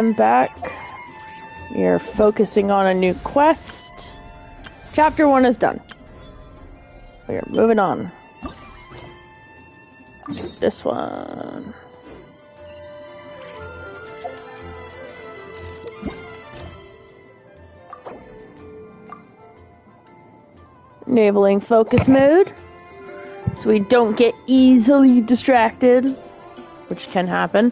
I'm back. We are focusing on a new quest. Chapter 1 is done. We are moving on. This one. Enabling focus mode, so we don't get easily distracted, which can happen.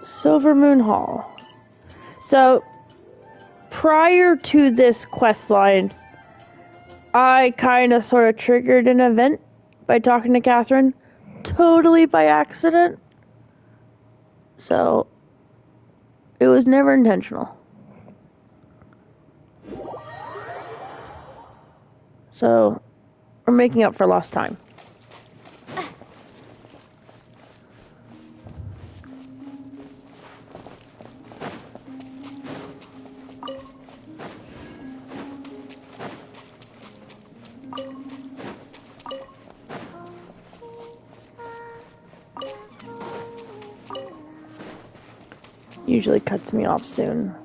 Silver Moon Hall. So, prior to this quest line, I kind of sort of triggered an event by talking to Catherine, totally by accident. So, it was never intentional. So, we're making up for lost time. Usually cuts me off soon.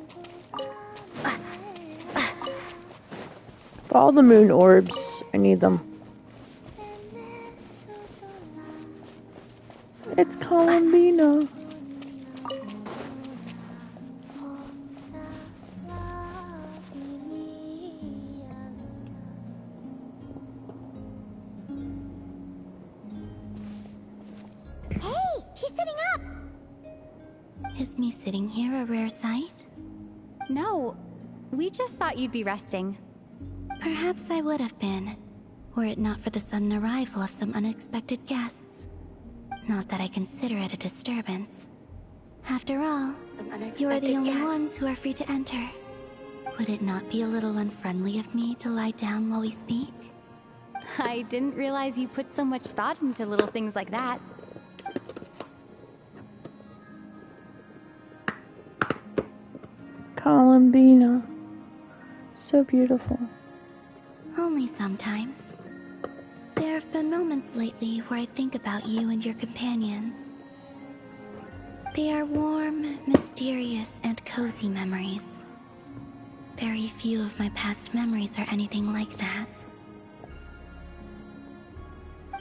All the moon orbs, I need them. It's Columbina. Hey, she's sitting up! Is me sitting here a rare sight? No, we just thought you'd be resting. Perhaps I would have been, were it not for the sudden arrival of some unexpected guests. Not that I consider it a disturbance. After all, you are the only ones who are free to enter. Would it not be a little unfriendly of me to lie down while we speak? I didn't realize you put so much thought into little things like that. Columbina. So beautiful. Only sometimes. There have been moments lately where I think about you and your companions. They are warm, mysterious, and cozy memories. Very few of my past memories are anything like that.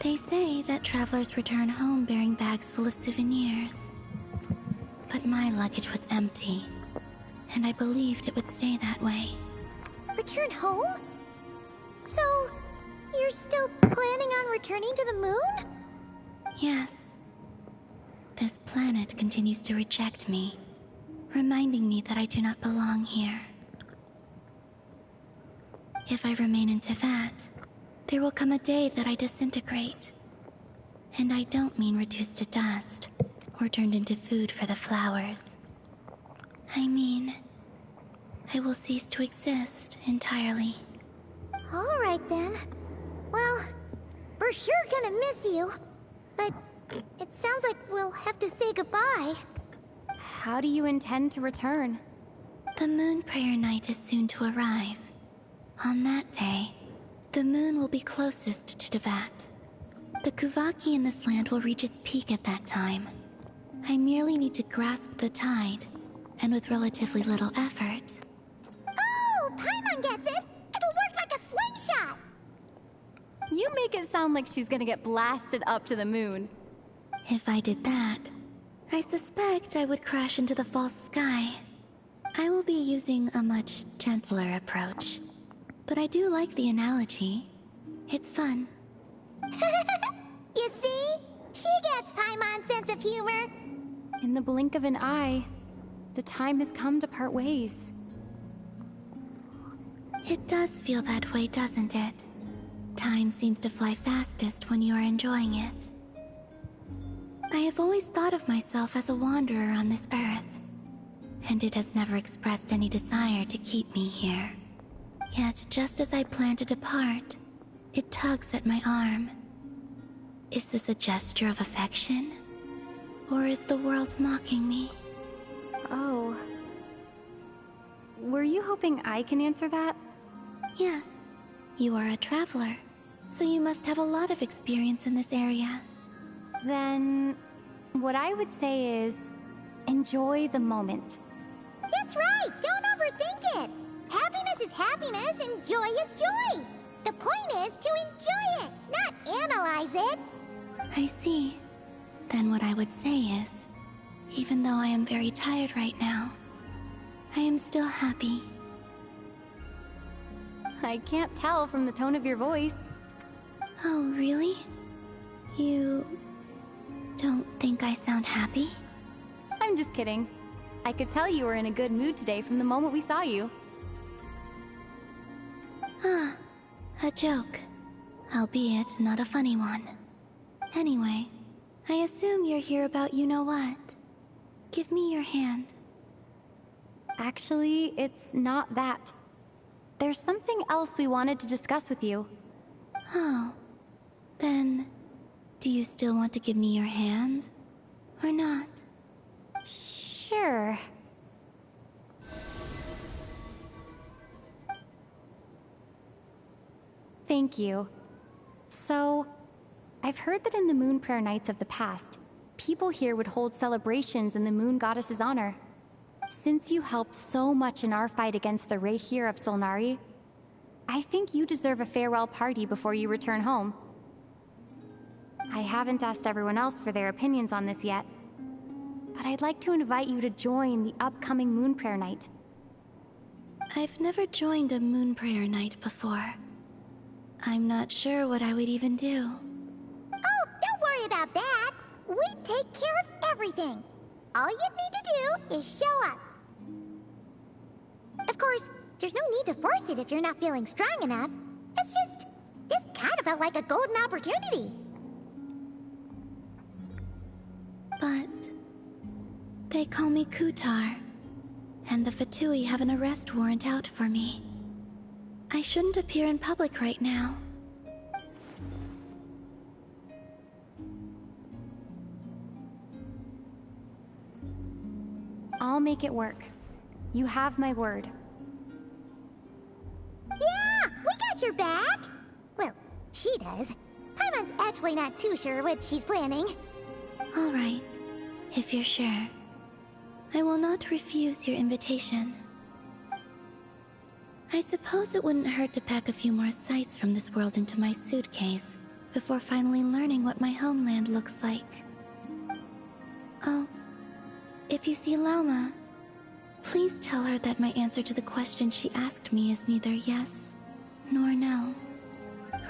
They say that travelers return home bearing bags full of souvenirs. But my luggage was empty, and I believed it would stay that way. Return home? So, you're still planning on returning to the moon? Yes. This planet continues to reject me, reminding me that I do not belong here. If I remain into that, there will come a day that I disintegrate. And I don't mean reduced to dust, or turned into food for the flowers. I mean, I will cease to exist entirely. Alright then. Well, we're sure gonna miss you. But it sounds like we'll have to say goodbye. How do you intend to return? The Moon Prayer Night is soon to arrive. On that day, the moon will be closest to Devat. The Kuvaki in this land will reach its peak at that time. I merely need to grasp the tide, and with relatively little effort. Oh, Paimon gets it! It'll work like a slingshot! You make it sound like she's gonna get blasted up to the moon. If I did that, I suspect I would crash into the false sky. I will be using a much gentler approach. But I do like the analogy. It's fun. You see? She gets Paimon's sense of humor. In the blink of an eye, the time has come to part ways. It does feel that way, doesn't it? Time seems to fly fastest when you are enjoying it. I have always thought of myself as a wanderer on this earth, and it has never expressed any desire to keep me here. Yet, just as I plan to depart, it tugs at my arm. Is this a gesture of affection? Or is the world mocking me? Oh. Were you hoping I can answer that? Yes, you are a traveler. So you must have a lot of experience in this area. Then, what I would say is, enjoy the moment. That's right! Don't overthink it! Happiness is happiness and joy is joy! The point is to enjoy it, not analyze it! I see. Then what I would say is, even though I am very tired right now, I am still happy. I can't tell from the tone of your voice. Oh, really? You don't think I sound happy? I'm just kidding. I could tell you were in a good mood today from the moment we saw you. Ah, a joke. Albeit not a funny one. Anyway, I assume you're here about you-know-what. Give me your hand. Actually, it's not that. There's something else we wanted to discuss with you. Oh. Then, do you still want to give me your hand? Or not? Sure. Thank you. So, I've heard that in the Moon Prayer Nights of the past, people here would hold celebrations in the Moon Goddess's honor. Since you helped so much in our fight against the Rayhir of Solnari, I think you deserve a farewell party before you return home. I haven't asked everyone else for their opinions on this yet, but I'd like to invite you to join the upcoming Moon Prayer Night. I've never joined a Moon Prayer Night before. I'm not sure what I would even do. Oh, don't worry about that! We take care of everything! All you need to do is show up. Of course, there's no need to force it if you're not feeling strong enough. It's just, this kind of felt like a golden opportunity. But they call me Kutar, and the Fatui have an arrest warrant out for me. I shouldn't appear in public right now. I'll make it work. You have my word. Yeah, we got your back! Well, she does. Paimon's actually not too sure what she's planning. All right, if you're sure. I will not refuse your invitation. I suppose it wouldn't hurt to pack a few more sights from this world into my suitcase before finally learning what my homeland looks like. Oh, if you see Lauma, please tell her that my answer to the question she asked me is neither yes nor no.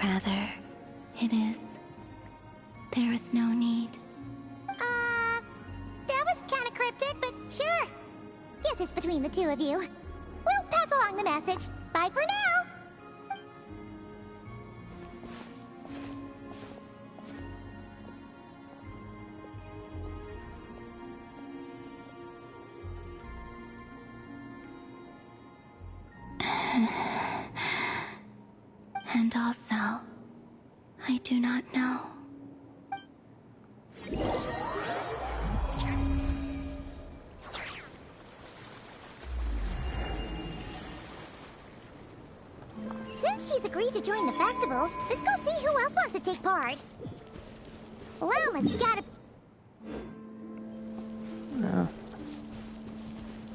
Rather, it is, there is no need. That was kinda cryptic, but sure. Guess it's between the two of you. We'll pass along the message. Bye for now! And also, I do not know. Since she's agreed to join the festival, let's go see who else wants to take part. Lauma's gotta... No.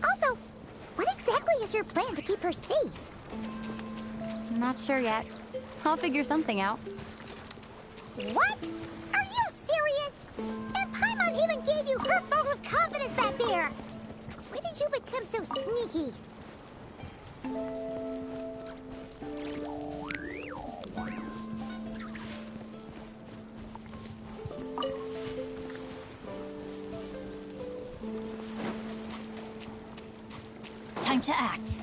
Also, what exactly is your plan to keep her safe? I'm not sure yet. I'll figure something out. What? Are you serious? And Paimon even gave you her vote of confidence back there! When did you become so sneaky? Time to act.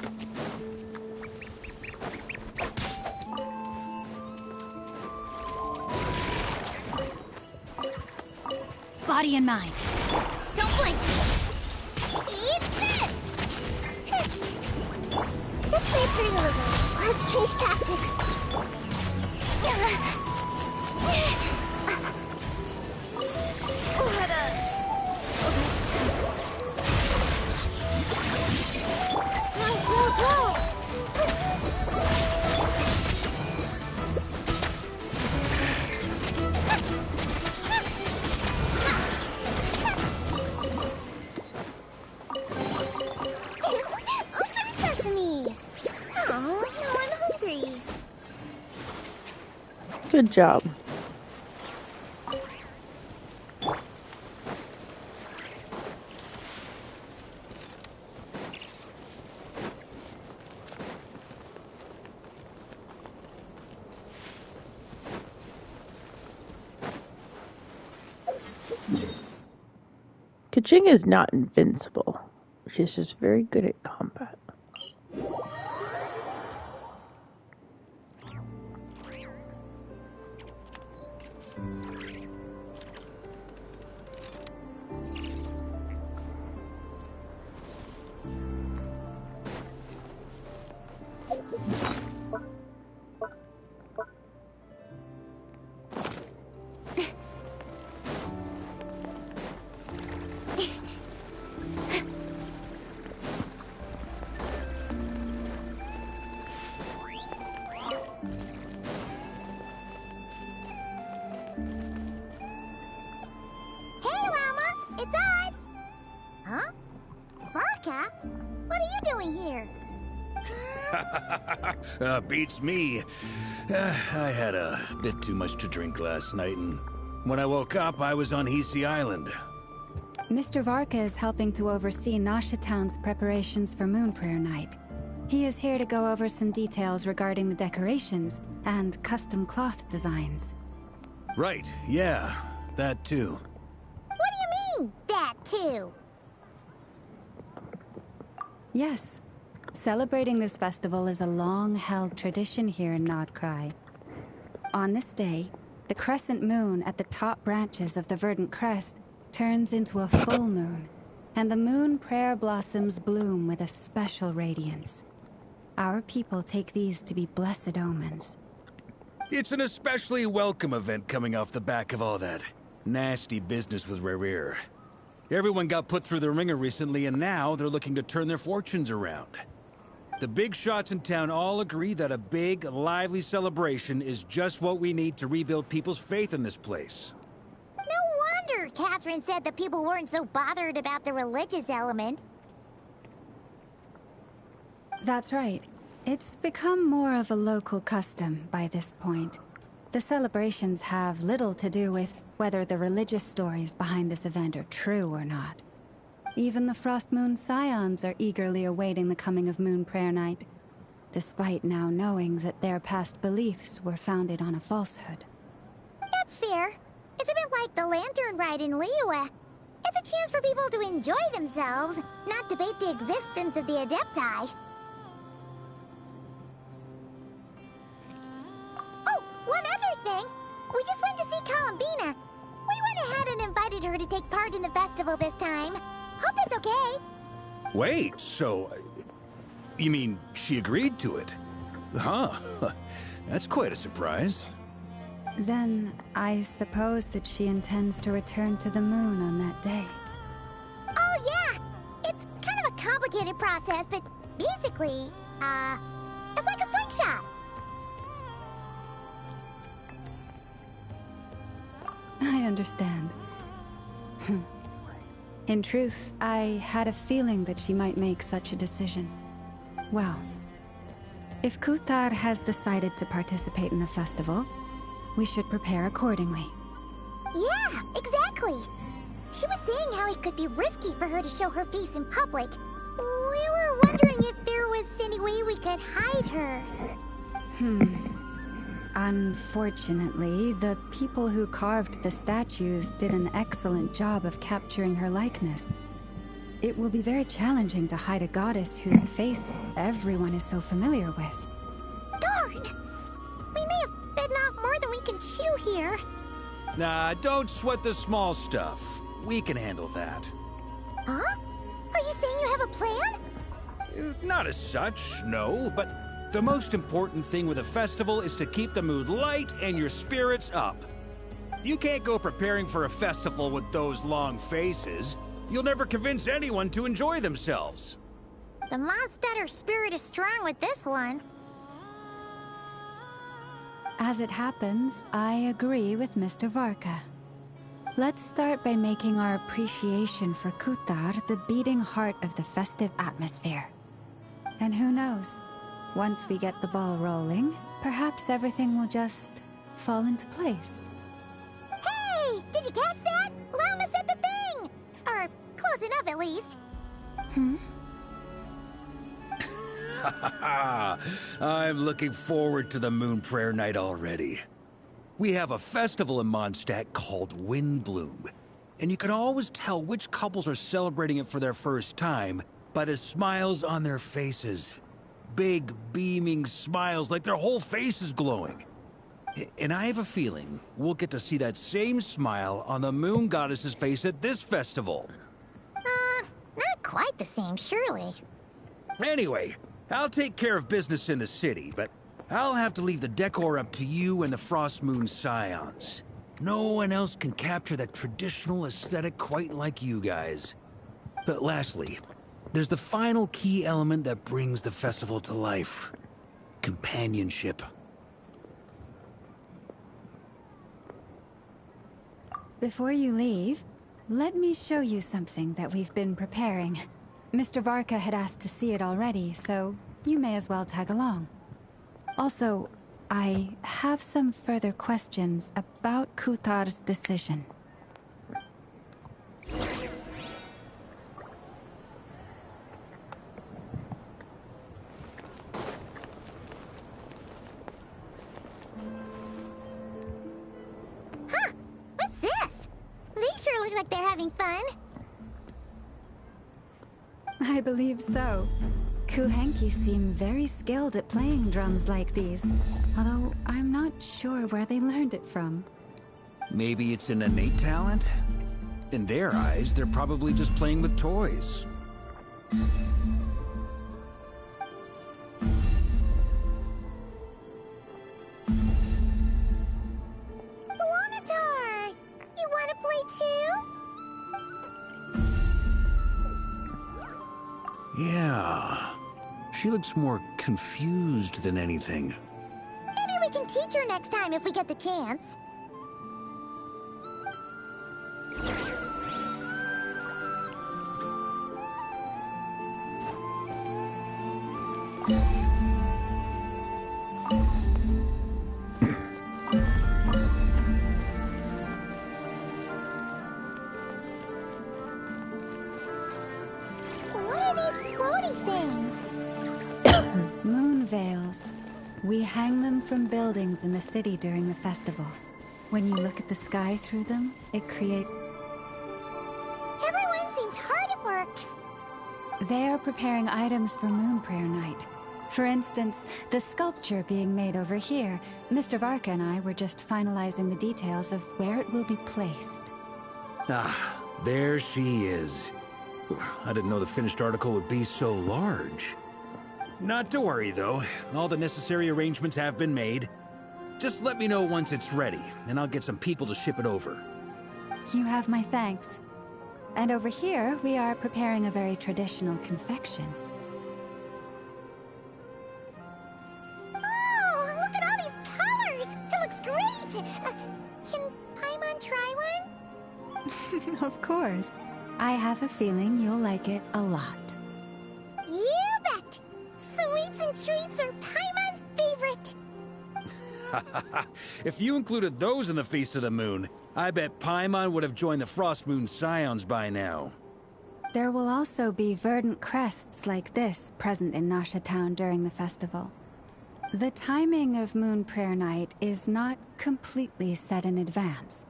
Body and mind. Don't blink! Eat this! This may hurt a little bit. Let's change tactics. Good job. Kaching is not invincible. She's just very good at combat. It's us! Huh? Varka? What are you doing here? Beats me. I had a bit too much to drink last night, and when I woke up, I was on Hisi Island. Mr. Varka is helping to oversee Nasha Town's preparations for Moon Prayer Night. He is here to go over some details regarding the decorations and custom cloth designs. Right, yeah, that too. What do you mean, that too? Yes. Celebrating this festival is a long-held tradition here in Nocturne. On this day, the crescent moon at the top branches of the verdant crest turns into a full moon, and the moon prayer blossoms bloom with a special radiance. Our people take these to be blessed omens. It's an especially welcome event coming off the back of all that nasty business with Rare. Everyone got put through the ringer recently, and now they're looking to turn their fortunes around. The big shots in town all agree that a big, lively celebration is just what we need to rebuild people's faith in this place. No wonder Catherine said the people weren't so bothered about the religious element. That's right. It's become more of a local custom by this point. The celebrations have little to do with whether the religious stories behind this event are true or not. Even the Frost Moon Scions are eagerly awaiting the coming of Moon Prayer Night, despite now knowing that their past beliefs were founded on a falsehood. That's fair. It's a bit like the Lantern Ride in Liyue. It's a chance for people to enjoy themselves, not debate the existence of the Adepti. Oh, one other thing. We just went to see Columbina. We went ahead and invited her to take part in the festival this time. Hope it's okay. Wait, so... you mean she agreed to it? Huh. That's quite a surprise. Then, I suppose that she intends to return to the moon on that day. Oh, yeah! It's kind of a complicated process, but basically, it's like a slingshot. I understand. In truth, I had a feeling that she might make such a decision. Well, if Kuthar has decided to participate in the festival, we should prepare accordingly. Yeah, exactly. She was saying how it could be risky for her to show her face in public. We were wondering if there was any way we could hide her. Unfortunately, the people who carved the statues did an excellent job of capturing her likeness. It will be very challenging to hide a goddess whose face everyone is so familiar with. Darn! We may have bitten off more than we can chew here. Nah, don't sweat the small stuff. We can handle that. Huh? Are you saying you have a plan? Not as such, no, but the most important thing with a festival is to keep the mood light and your spirits up. You can't go preparing for a festival with those long faces. You'll never convince anyone to enjoy themselves. The Mondstatter spirit is strong with this one. As it happens, I agree with Mr. Varka. Let's start by making our appreciation for Kuthar the beating heart of the festive atmosphere. And who knows? Once we get the ball rolling, perhaps everything will just fall into place. Hey! Did you catch that? Luna said the thing! Or close enough, at least. I'm looking forward to the Moon Prayer Night already. We have a festival in Mondstadt called Windbloom, and you can always tell which couples are celebrating it for their first time by the smiles on their faces. Big, beaming smiles like their whole face is glowing. And I have a feeling we'll get to see that same smile on the Moon Goddess's face at this festival. Not quite the same, surely. Anyway, I'll take care of business in the city, but I'll have to leave the decor up to you and the Frost Moon Scions. No one else can capture that traditional aesthetic quite like you guys. But lastly, there's the final key element that brings the festival to life. Companionship. Before you leave, let me show you something that we've been preparing. Mr. Varka had asked to see it already, so you may as well tag along. Also, I have some further questions about Kutar's decision. Huh! What's this? They sure look like they're having fun. I believe so. Kuhenki seem very skilled at playing drums like these, although I'm not sure where they learned it from. Maybe it's an innate talent? In their eyes, they're probably just playing with toys. Lunatar! You wanna play too? Yeah. She looks more confused than anything. Maybe we can teach her next time if we get the chance. What are these floaty things? Moon veils. We hang them from buildings in the city during the festival. When you look at the sky through them, it creates... Everyone seems hard at work. They are preparing items for Moon Prayer Night. For instance, the sculpture being made over here, Mr. Varka and I were just finalizing the details of where it will be placed. Ah, there she is. I didn't know the finished article would be so large. Not to worry, though. All the necessary arrangements have been made. Just let me know once it's ready, and I'll get some people to ship it over. You have my thanks. And over here, we are preparing a very traditional confection. Oh, look at all these colors! It looks great! Can Paimon try one? Of course. I have a feeling you'll like it a lot. You bet! Sweets and treats are Paimon's favorite! If you included those in the Feast of the Moon, I bet Paimon would have joined the Frost Moon Scions by now. There will also be verdant crests like this present in Nasha Town during the festival. The timing of Moon Prayer Night is not completely set in advance.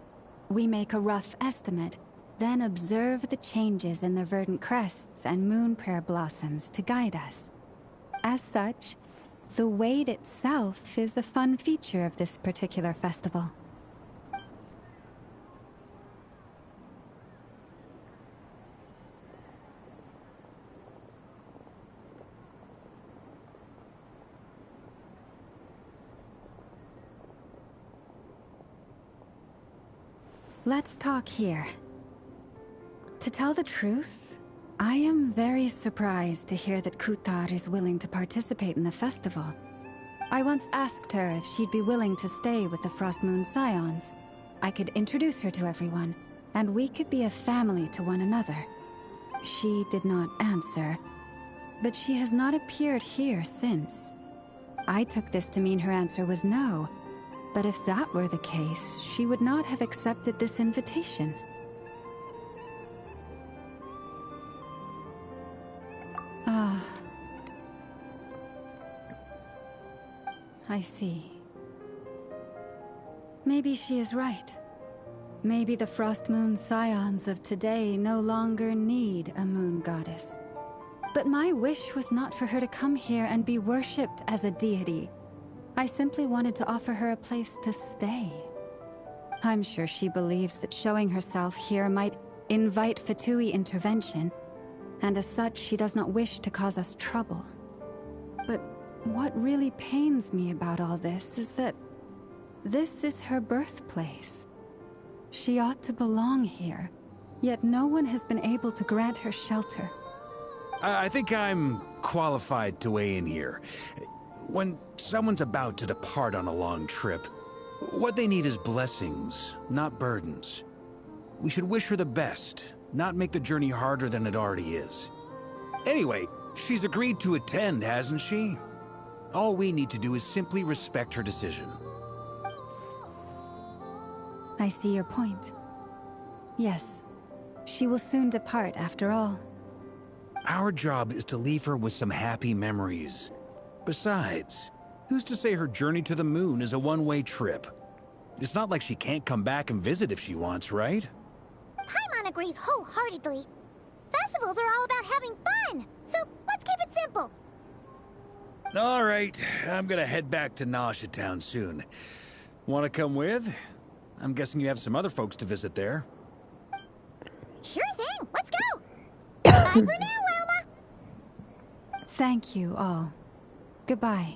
We make a rough estimate, then observe the changes in the verdant crests and moon prayer blossoms to guide us. As such, the wait itself is a fun feature of this particular festival. Let's talk here. To tell the truth, I am very surprised to hear that Kutar is willing to participate in the festival. I once asked her if she'd be willing to stay with the Frost Moon Scions. I could introduce her to everyone, and we could be a family to one another. She did not answer, but she has not appeared here since. I took this to mean her answer was no, But if that were the case, she would not have accepted this invitation. Ah. I see. Maybe she is right. Maybe the Frost Moon Scions of today no longer need a moon goddess. But my wish was not for her to come here and be worshipped as a deity. I simply wanted to offer her a place to stay. I'm sure she believes that showing herself here might invite Fatui intervention, and as such, she does not wish to cause us trouble. But what really pains me about all this is that this is her birthplace. She ought to belong here, yet no one has been able to grant her shelter. I think I'm qualified to weigh in here. When someone's about to depart on a long trip, what they need is blessings, not burdens. We should wish her the best, not make the journey harder than it already is. Anyway, she's agreed to attend, hasn't she? All we need to do is simply respect her decision. I see your point. Yes, she will soon depart after all. Our job is to leave her with some happy memories. Besides, who's to say her journey to the moon is a one-way trip? It's not like she can't come back and visit if she wants, right? Paimon agrees wholeheartedly. Festivals are all about having fun, so let's keep it simple. All right, I'm gonna head back to Nasha Town soon. Want to come with? I'm guessing you have some other folks to visit there. Sure thing, let's go! Bye for now, Wilma! Thank you all. Goodbye.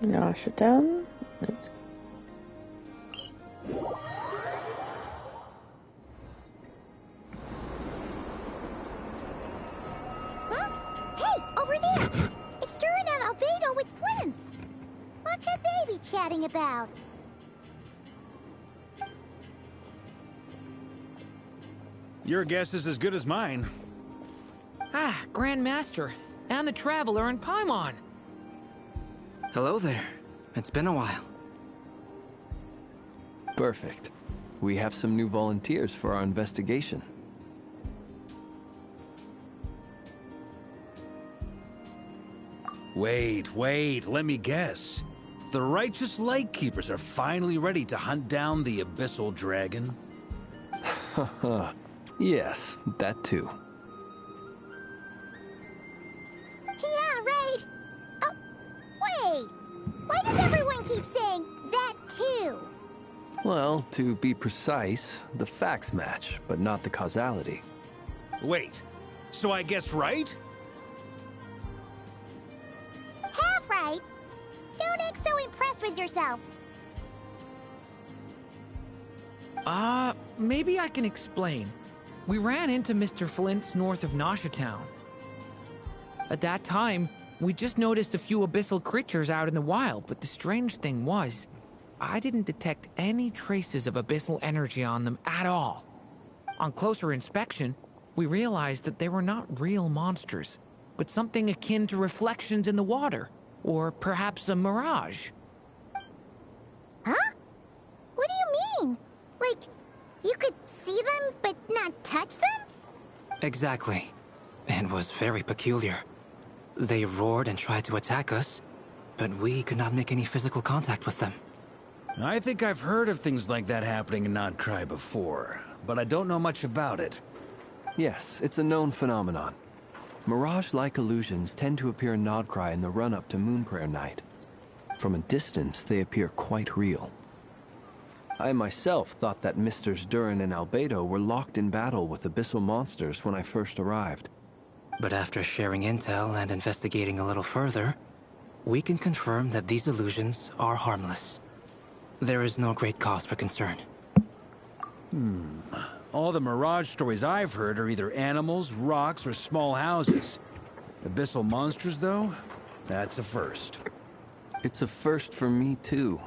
Nasha Town. Let's Huh? Hey, over there! It's Durin and Albedo with Flints! What could they be chatting about? Your guess is as good as mine. Ah, Grand Master, and the Traveler and Paimon. Hello there. It's been a while. Perfect. We have some new volunteers for our investigation. Wait, let me guess. The righteous Lightkeepers are finally ready to hunt down the Abyssal Dragon? Haha. Yes, that too. Yeah, right! Oh, wait! Why does everyone keep saying that too? Well, to be precise, the facts match, but not the causality. Wait, so I guessed right? Half right! Don't act so impressed with yourself. Maybe I can explain. We ran into Mr. Flint's north of Nasha Town. At that time, we just noticed a few abyssal creatures out in the wild, but the strange thing was, I didn't detect any traces of abyssal energy on them at all. On closer inspection, we realized that they were not real monsters, but something akin to reflections in the water, or perhaps a mirage. Huh? What do you mean? Like, you could see them, but not touch them? Exactly. It was very peculiar. They roared and tried to attack us, but we could not make any physical contact with them. I think I've heard of things like that happening in Nocturne before, but I don't know much about it. Yes, it's a known phenomenon. Mirage-like illusions tend to appear in Nocturne in the run-up to Moonprayer Night. From a distance, they appear quite real. I myself thought that Misters Durin and Albedo were locked in battle with abyssal monsters when I first arrived. But after sharing intel and investigating a little further, we can confirm that these illusions are harmless. There is no great cause for concern. All the Mirage stories I've heard are either animals, rocks, or small houses. Abyssal monsters, though? That's a first. It's a first for me, too.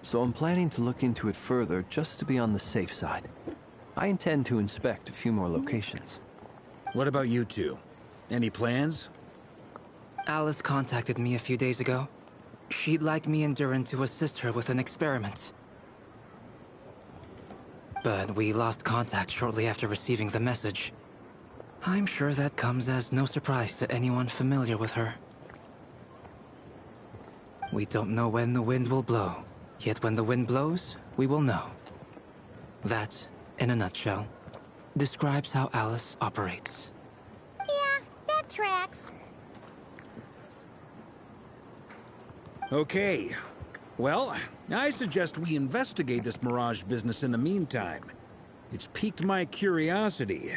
So I'm planning to look into it further just to be on the safe side. I intend to inspect a few more locations. What about you two? Any plans? Alice contacted me a few days ago. She'd like me and Durin to assist her with an experiment. But we lost contact shortly after receiving the message. I'm sure that comes as no surprise to anyone familiar with her. We don't know when the wind will blow, yet when the wind blows, we will know. That, in a nutshell, describes how Alice operates. Yeah, that tracks. Okay. Well, I suggest we investigate this Mirage business in the meantime. It's piqued my curiosity,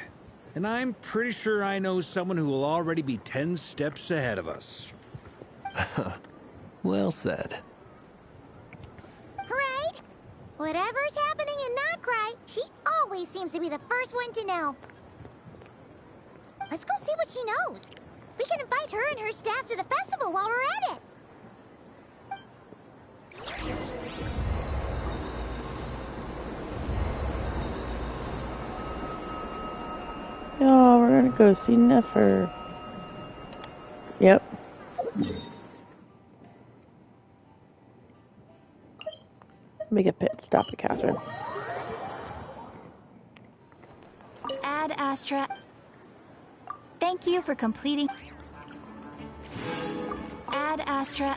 and I'm pretty sure I know someone who will already be 10 steps ahead of us. Well said. Right? Whatever's happening in Nocturne, she always seems to be the first one to know. Let's go see what she knows. We can invite her and her staff to the festival while we're at it. Oh, we're gonna go see Nefer. Yep. Make a pit stop at Catherine. Ad Astra. Thank you for completing. Ad Astra.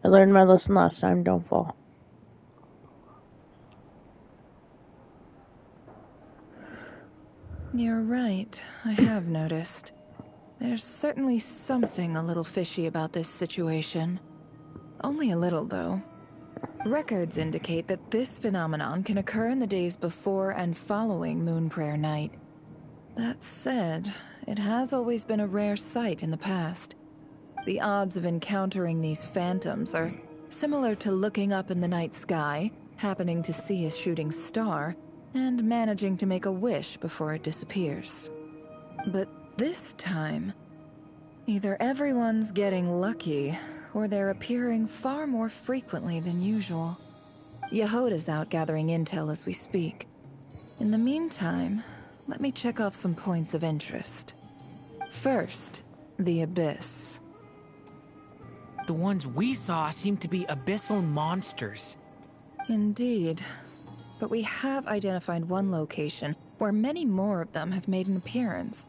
I learned my lesson last time, don't fall. You're right, I have noticed. There's certainly something a little fishy about this situation. Only a little, though. Records indicate that this phenomenon can occur in the days before and following Moonprayer Night. That said, it has always been a rare sight in the past. The odds of encountering these phantoms are similar to looking up in the night sky, happening to see a shooting star, and managing to make a wish before it disappears. But this time, either everyone's getting lucky, or they're appearing far more frequently than usual. Yehoda's out gathering intel as we speak. In the meantime, let me check off some points of interest. First, the Abyss. The ones we saw seem to be abyssal monsters. Indeed. But we have identified one location where many more of them have made an appearance.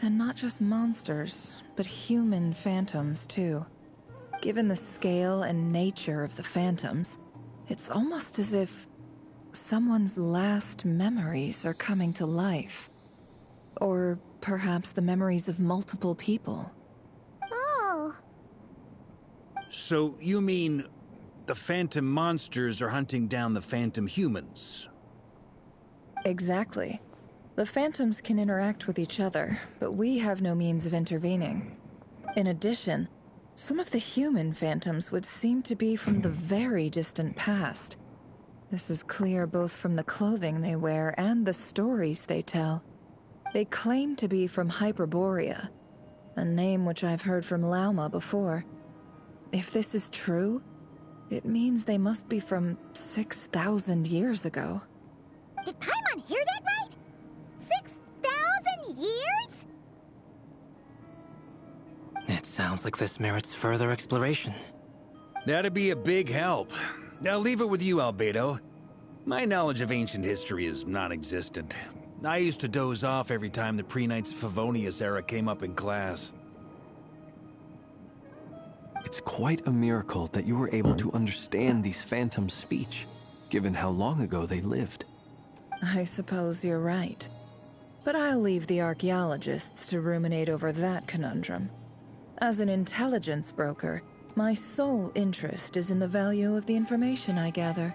And not just monsters, but human phantoms too. Given the scale and nature of the phantoms, it's almost as if someone's last memories are coming to life. Or perhaps the memories of multiple people. Oh. So you mean the phantom monsters are hunting down the phantom humans? Exactly. The phantoms can interact with each other, but we have no means of intervening. In addition, some of the human phantoms would seem to be from the very distant past. This is clear both from the clothing they wear and the stories they tell. They claim to be from Hyperborea, a name which I've heard from Lauma before. If this is true, it means they must be from 6,000 years ago. Did Paimon hear that right? 6,000 years? It sounds like this merits further exploration. That'd be a big help. I'll leave it with you, Albedo. My knowledge of ancient history is non-existent. I used to doze off every time the pre-Knights of Favonius era came up in class. It's quite a miracle that you were able to understand these phantoms' speech, given how long ago they lived. I suppose you're right. But I'll leave the archaeologists to ruminate over that conundrum. As an intelligence broker, my sole interest is in the value of the information I gather.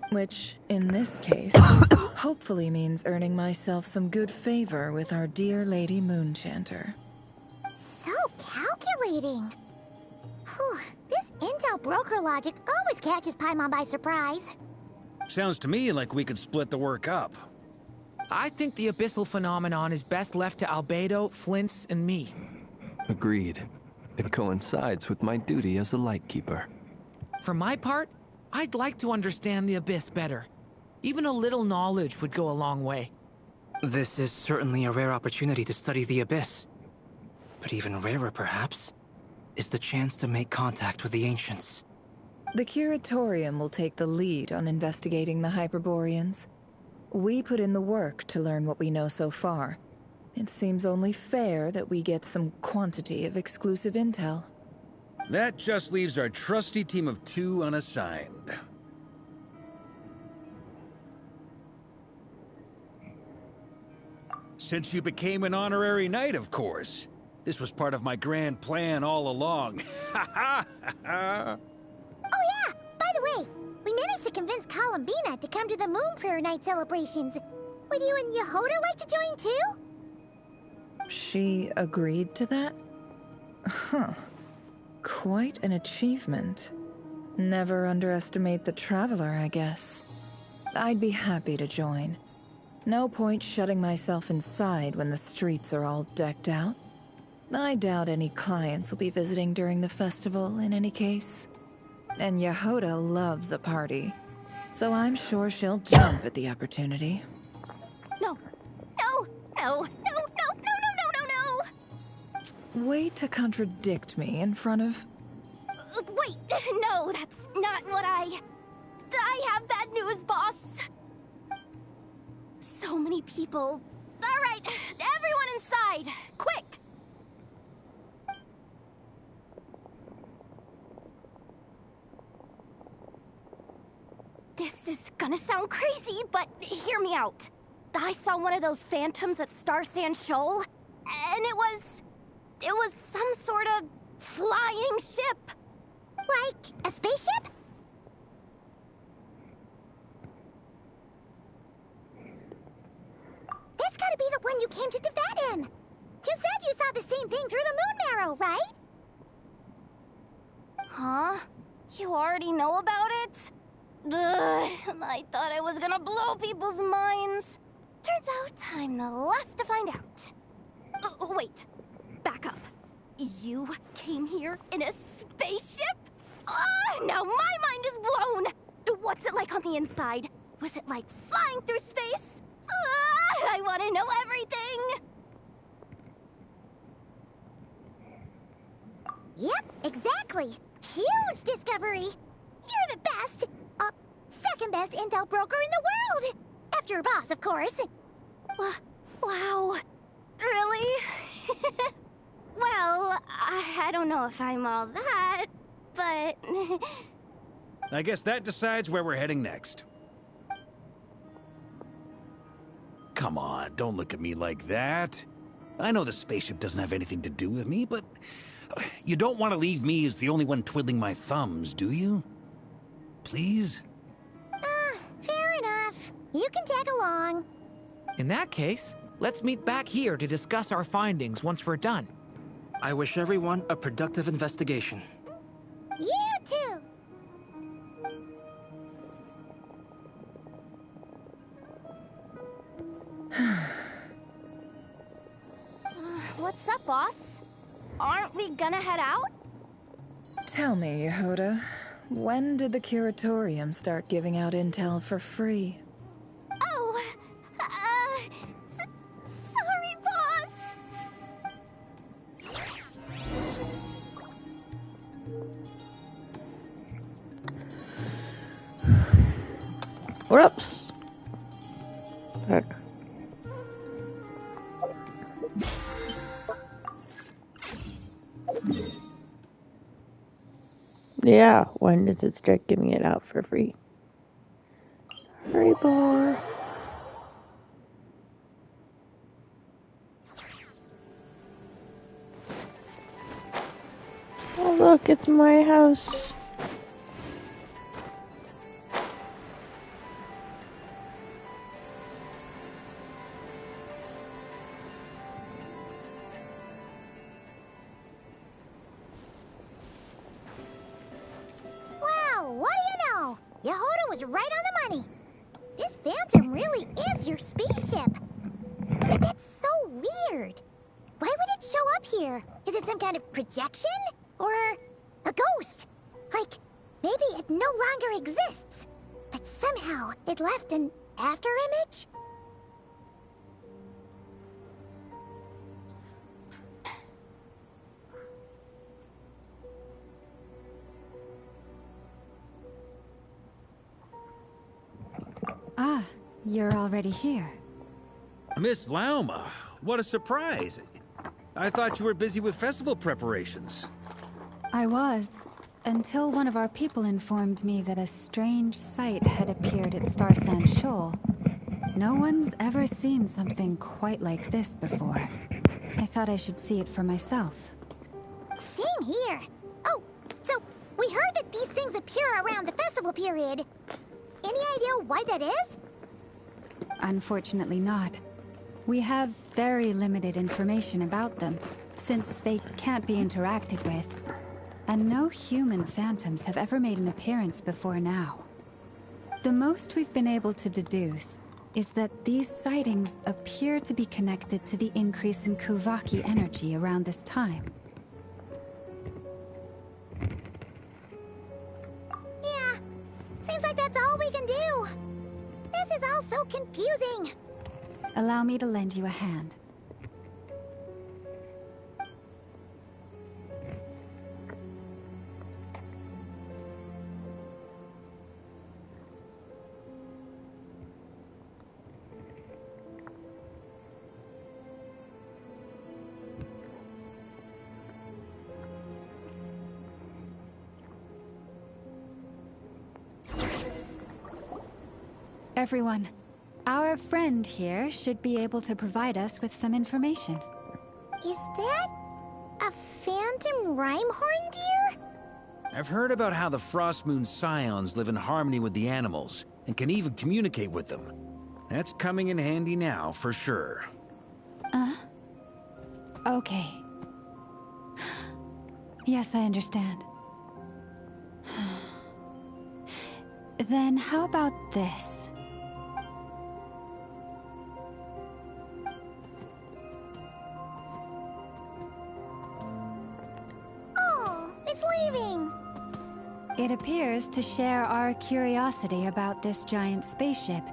Which, in this case, hopefully means earning myself some good favor with our dear Lady Moonchanter. So calculating. Whew, this intel broker logic always catches Paimon by surprise. Sounds to me like we could split the work up. I think the abyssal phenomenon is best left to Albedo, Flints, and me. Agreed. It coincides with my duty as a lightkeeper. For my part, I'd like to understand the abyss better. Even a little knowledge would go a long way. This is certainly a rare opportunity to study the abyss. But even rarer, perhaps, is the chance to make contact with the ancients. The Curatorium will take the lead on investigating the Hyperboreans. We put in the work to learn what we know so far. It seems only fair that we get some quantity of exclusive intel. That just leaves our trusty team of 2 unassigned. Since you became an honorary knight, of course. This was part of my grand plan all along. Ha ha ha! Oh yeah, by the way, we managed to convince Columbina to come to the Moon Prayer Night celebrations. Would you and Yehoda like to join too? She agreed to that? Huh. Quite an achievement. Never underestimate the traveler, I guess. I'd be happy to join. No point shutting myself inside when the streets are all decked out. I doubt any clients will be visiting during the festival in any case. And Yehoda loves a party, so I'm sure she'll jump at the opportunity. No. No. No. No. No. No. No. No. No. Way to contradict me in front of... Wait. No, that's not what I have bad news, boss. So many people. All right, everyone inside. Quick. This is gonna sound crazy, but hear me out. I saw one of those phantoms at Star Sand Shoal, and it was some sort of flying ship. Like a spaceship? That's gotta be the one you came to Tibet in. You said you saw the same thing through the moon marrow, right? Huh? You already know about it? Ugh, I thought I was gonna blow people's minds. Turns out I'm the last to find out. Wait, back up. You came here in a spaceship? Now my mind is blown! What's it like on the inside? Was it like flying through space? I want to know everything! Yep, exactly. Huge discovery. You're the best. Second best intel broker in the world. After your boss, of course. Wow. Really? Well, I don't know if I'm all that, but... I guess that decides where we're heading next. Come on, don't look at me like that. I know the spaceship doesn't have anything to do with me, but... You don't want to leave me as the only one twiddling my thumbs, do you? Please? Fair enough. You can tag along. In that case, let's meet back here to discuss our findings once we're done. I wish everyone a productive investigation. You too! What's up, boss? Aren't we gonna head out? Tell me, Yehuda, when did the Curatorium start giving out intel for free? Oh, sorry, boss. Whoops. Heck. Yeah, when does it start giving it out for free? Sorry, boy. Oh, look, it's my house. Well, what do you know? Yehuda was right on the money. This Phantom really is your spaceship. But that's so weird. Why would it show up here? Is it some kind of projection? Or a ghost? Like, maybe it no longer exists. But somehow it left an afterimage? Ah, you're already here. Miss Lauma, what a surprise. I thought you were busy with festival preparations. I was, until one of our people informed me that a strange sight had appeared at Star Sand Shoal. No one's ever seen something quite like this before. I thought I should see it for myself. Same here. Oh, so we heard that these things appear around the festival period. Any idea why that is? Unfortunately not. We have very limited information about them, since they can't be interacted with. And no human phantoms have ever made an appearance before now. The most we've been able to deduce is that these sightings appear to be connected to the increase in Kuvaki energy around this time. Yeah, seems like that's all we can do. This is all so confusing. Allow me to lend you a hand. Everyone, our friend here should be able to provide us with some information. Is that a phantom rhymehorn deer? I've heard about how the Frost Moon Scions live in harmony with the animals and can even communicate with them. That's coming in handy now, for sure. Okay. Yes, I understand. Then how about this? Oh, it's leaving. It appears to share our curiosity about this giant spaceship,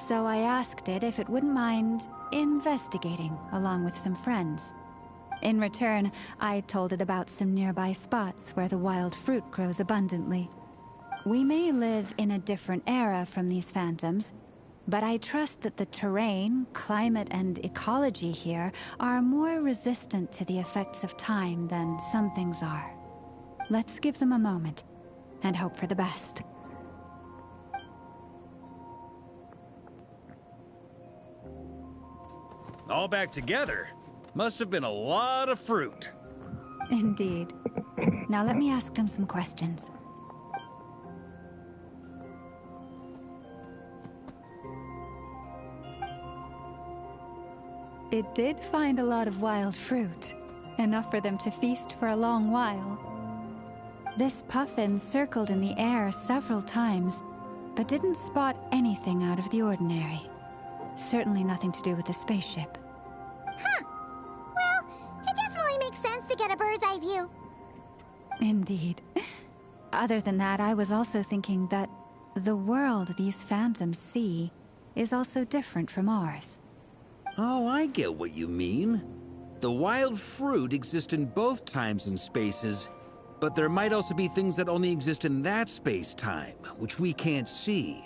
so I asked it if it wouldn't mind investigating along with some friends. In return, I told it about some nearby spots where the wild fruit grows abundantly. We may live in a different era from these phantoms, but I trust that the terrain, climate, and ecology here are more resistant to the effects of time than some things are. Let's give them a moment and hope for the best. All back together? Must have been a lot of fruit. Indeed. Now let me ask them some questions. It did find a lot of wild fruit, enough for them to feast for a long while. This puffin circled in the air several times, but didn't spot anything out of the ordinary. Certainly nothing to do with the spaceship. Huh. Well, it definitely makes sense to get a bird's eye view. Indeed. Other than that, I was also thinking that the world these phantoms see is also different from ours. Oh, I get what you mean. The wild fruit exists in both times and spaces, but there might also be things that only exist in that space-time, which we can't see.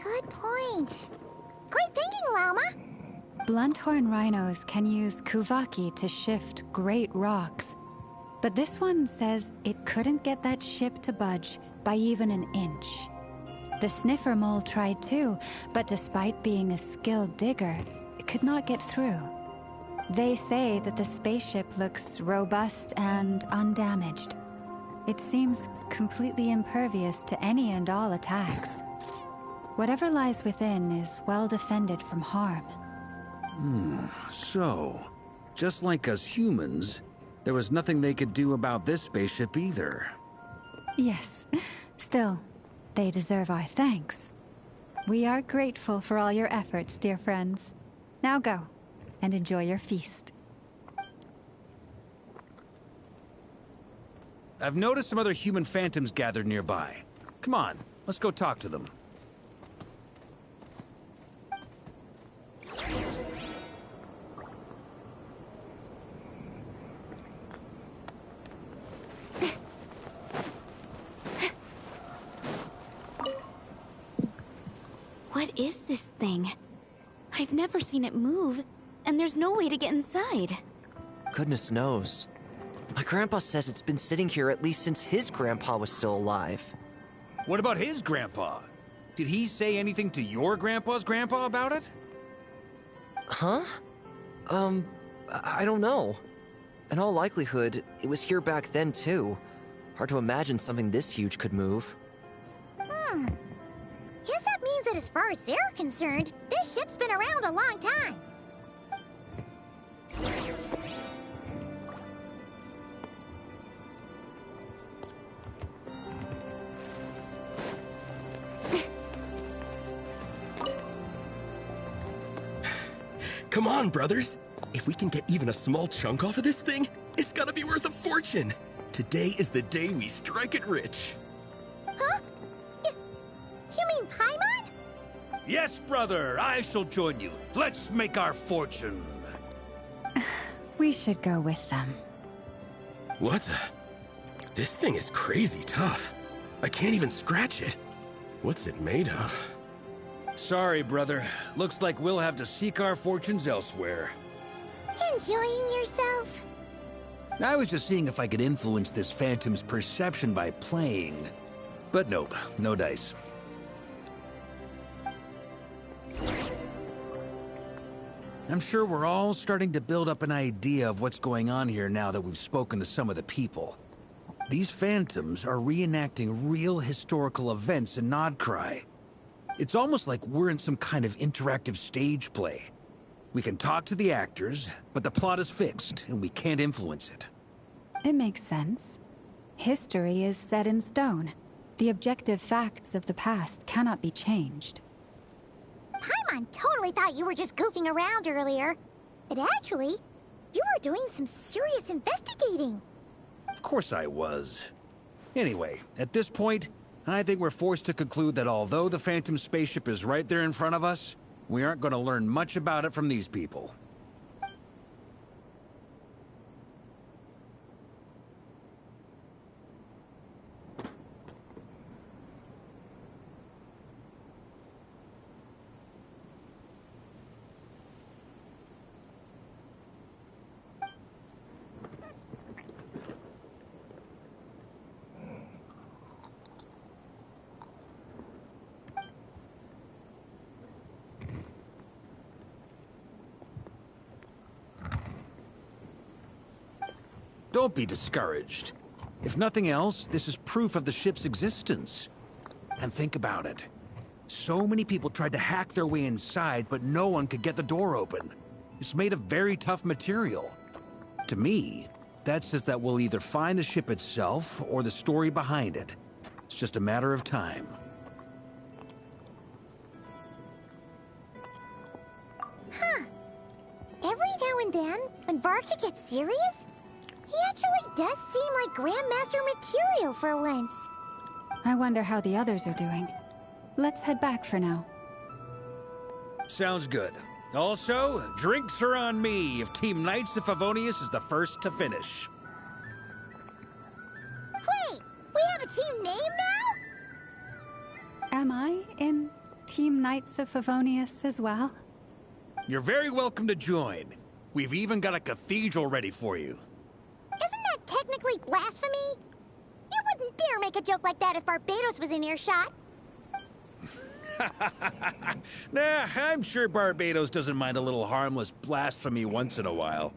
Good point. Great thinking, Llama. Blunthorn rhinos can use kuvaki to shift great rocks, but this one says it couldn't get that ship to budge by even an inch. The sniffer mole tried too, but despite being a skilled digger, it could not get through. They say that the spaceship looks robust and undamaged. It seems completely impervious to any and all attacks. Whatever lies within is well defended from harm. So, just like us humans, there was nothing they could do about this spaceship either. Yes. Still, they deserve our thanks. We are grateful for all your efforts, dear friends. Now go, and enjoy your feast. I've noticed some other human phantoms gathered nearby. Come on, let's go talk to them. What is this thing? I've never seen it move, and there's no way to get inside. Goodness knows. My grandpa says it's been sitting here at least since his grandpa was still alive. What about his grandpa? Did he say anything to your grandpa's grandpa about it? Huh? I don't know. In all likelihood, it was here back then too. Hard to imagine something this huge could move. Guess that means that as far as they're concerned, this ship's been around a long time. Come on, brothers. If we can get even a small chunk off of this thing, it's gotta be worth a fortune. Today is the day we strike it rich. Huh? You mean Paimon? Yes, brother, I shall join you. Let's make our fortune. We should go with them. What the? This thing is crazy tough. I can't even scratch it. What's it made of? Sorry, brother. Looks like we'll have to seek our fortunes elsewhere. Enjoying yourself? I was just seeing if I could influence this phantom's perception by playing. But nope, no dice. I'm sure we're all starting to build up an idea of what's going on here now that we've spoken to some of the people. These phantoms are reenacting real historical events in Nodcry. It's almost like we're in some kind of interactive stage play. We can talk to the actors, but the plot is fixed, and we can't influence it. It makes sense. History is set in stone. The objective facts of the past cannot be changed. Paimon totally thought you were just goofing around earlier. But actually, you were doing some serious investigating. Of course I was. Anyway, at this point, I think we're forced to conclude that although the Phantom spaceship is right there in front of us, we aren't going to learn much about it from these people. Don't be discouraged. If nothing else, this is proof of the ship's existence. And think about it. So many people tried to hack their way inside, but no one could get the door open. It's made of very tough material. To me, that says that we'll either find the ship itself or the story behind it. It's just a matter of time. Huh. Every now and then, when Varka gets serious, he actually does seem like Grandmaster material for once. I wonder how the others are doing. Let's head back for now. Sounds good. Also, drinks are on me if Team Knights of Favonius is the first to finish. Wait, we have a team name now? Am I in Team Knights of Favonius as well? You're very welcome to join. We've even got a cathedral ready for you. Isn't that technically blasphemy? You wouldn't dare make a joke like that if Barbados was in earshot. Nah, I'm sure Barbados doesn't mind a little harmless blasphemy once in a while.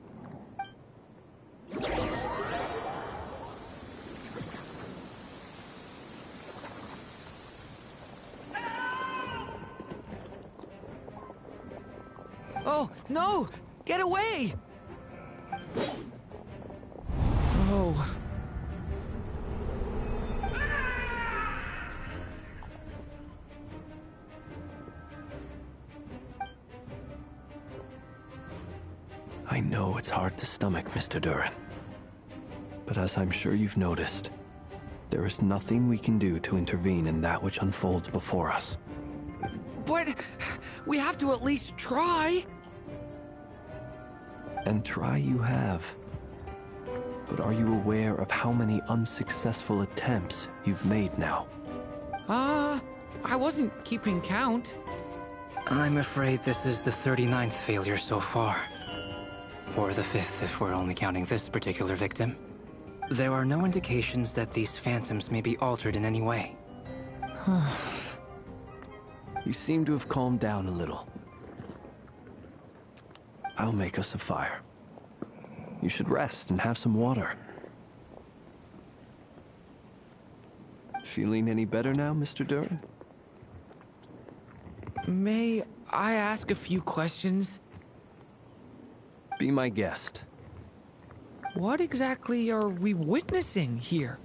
Oh, no! Get away! Oh. I know it's hard to stomach, Mr. Duran. But as I'm sure you've noticed, there is nothing we can do to intervene in that which unfolds before us. But we have to at least try. And try you have. But are you aware of how many unsuccessful attempts you've made now? I wasn't keeping count. I'm afraid this is the 39th failure so far. Or the 5th if we're only counting this particular victim. There are no indications that these phantoms may be altered in any way. You seem to have calmed down a little. I'll make us a fire. You should rest and have some water. Feeling any better now, Mr. Duran? May I ask a few questions? Be my guest. What exactly are we witnessing here?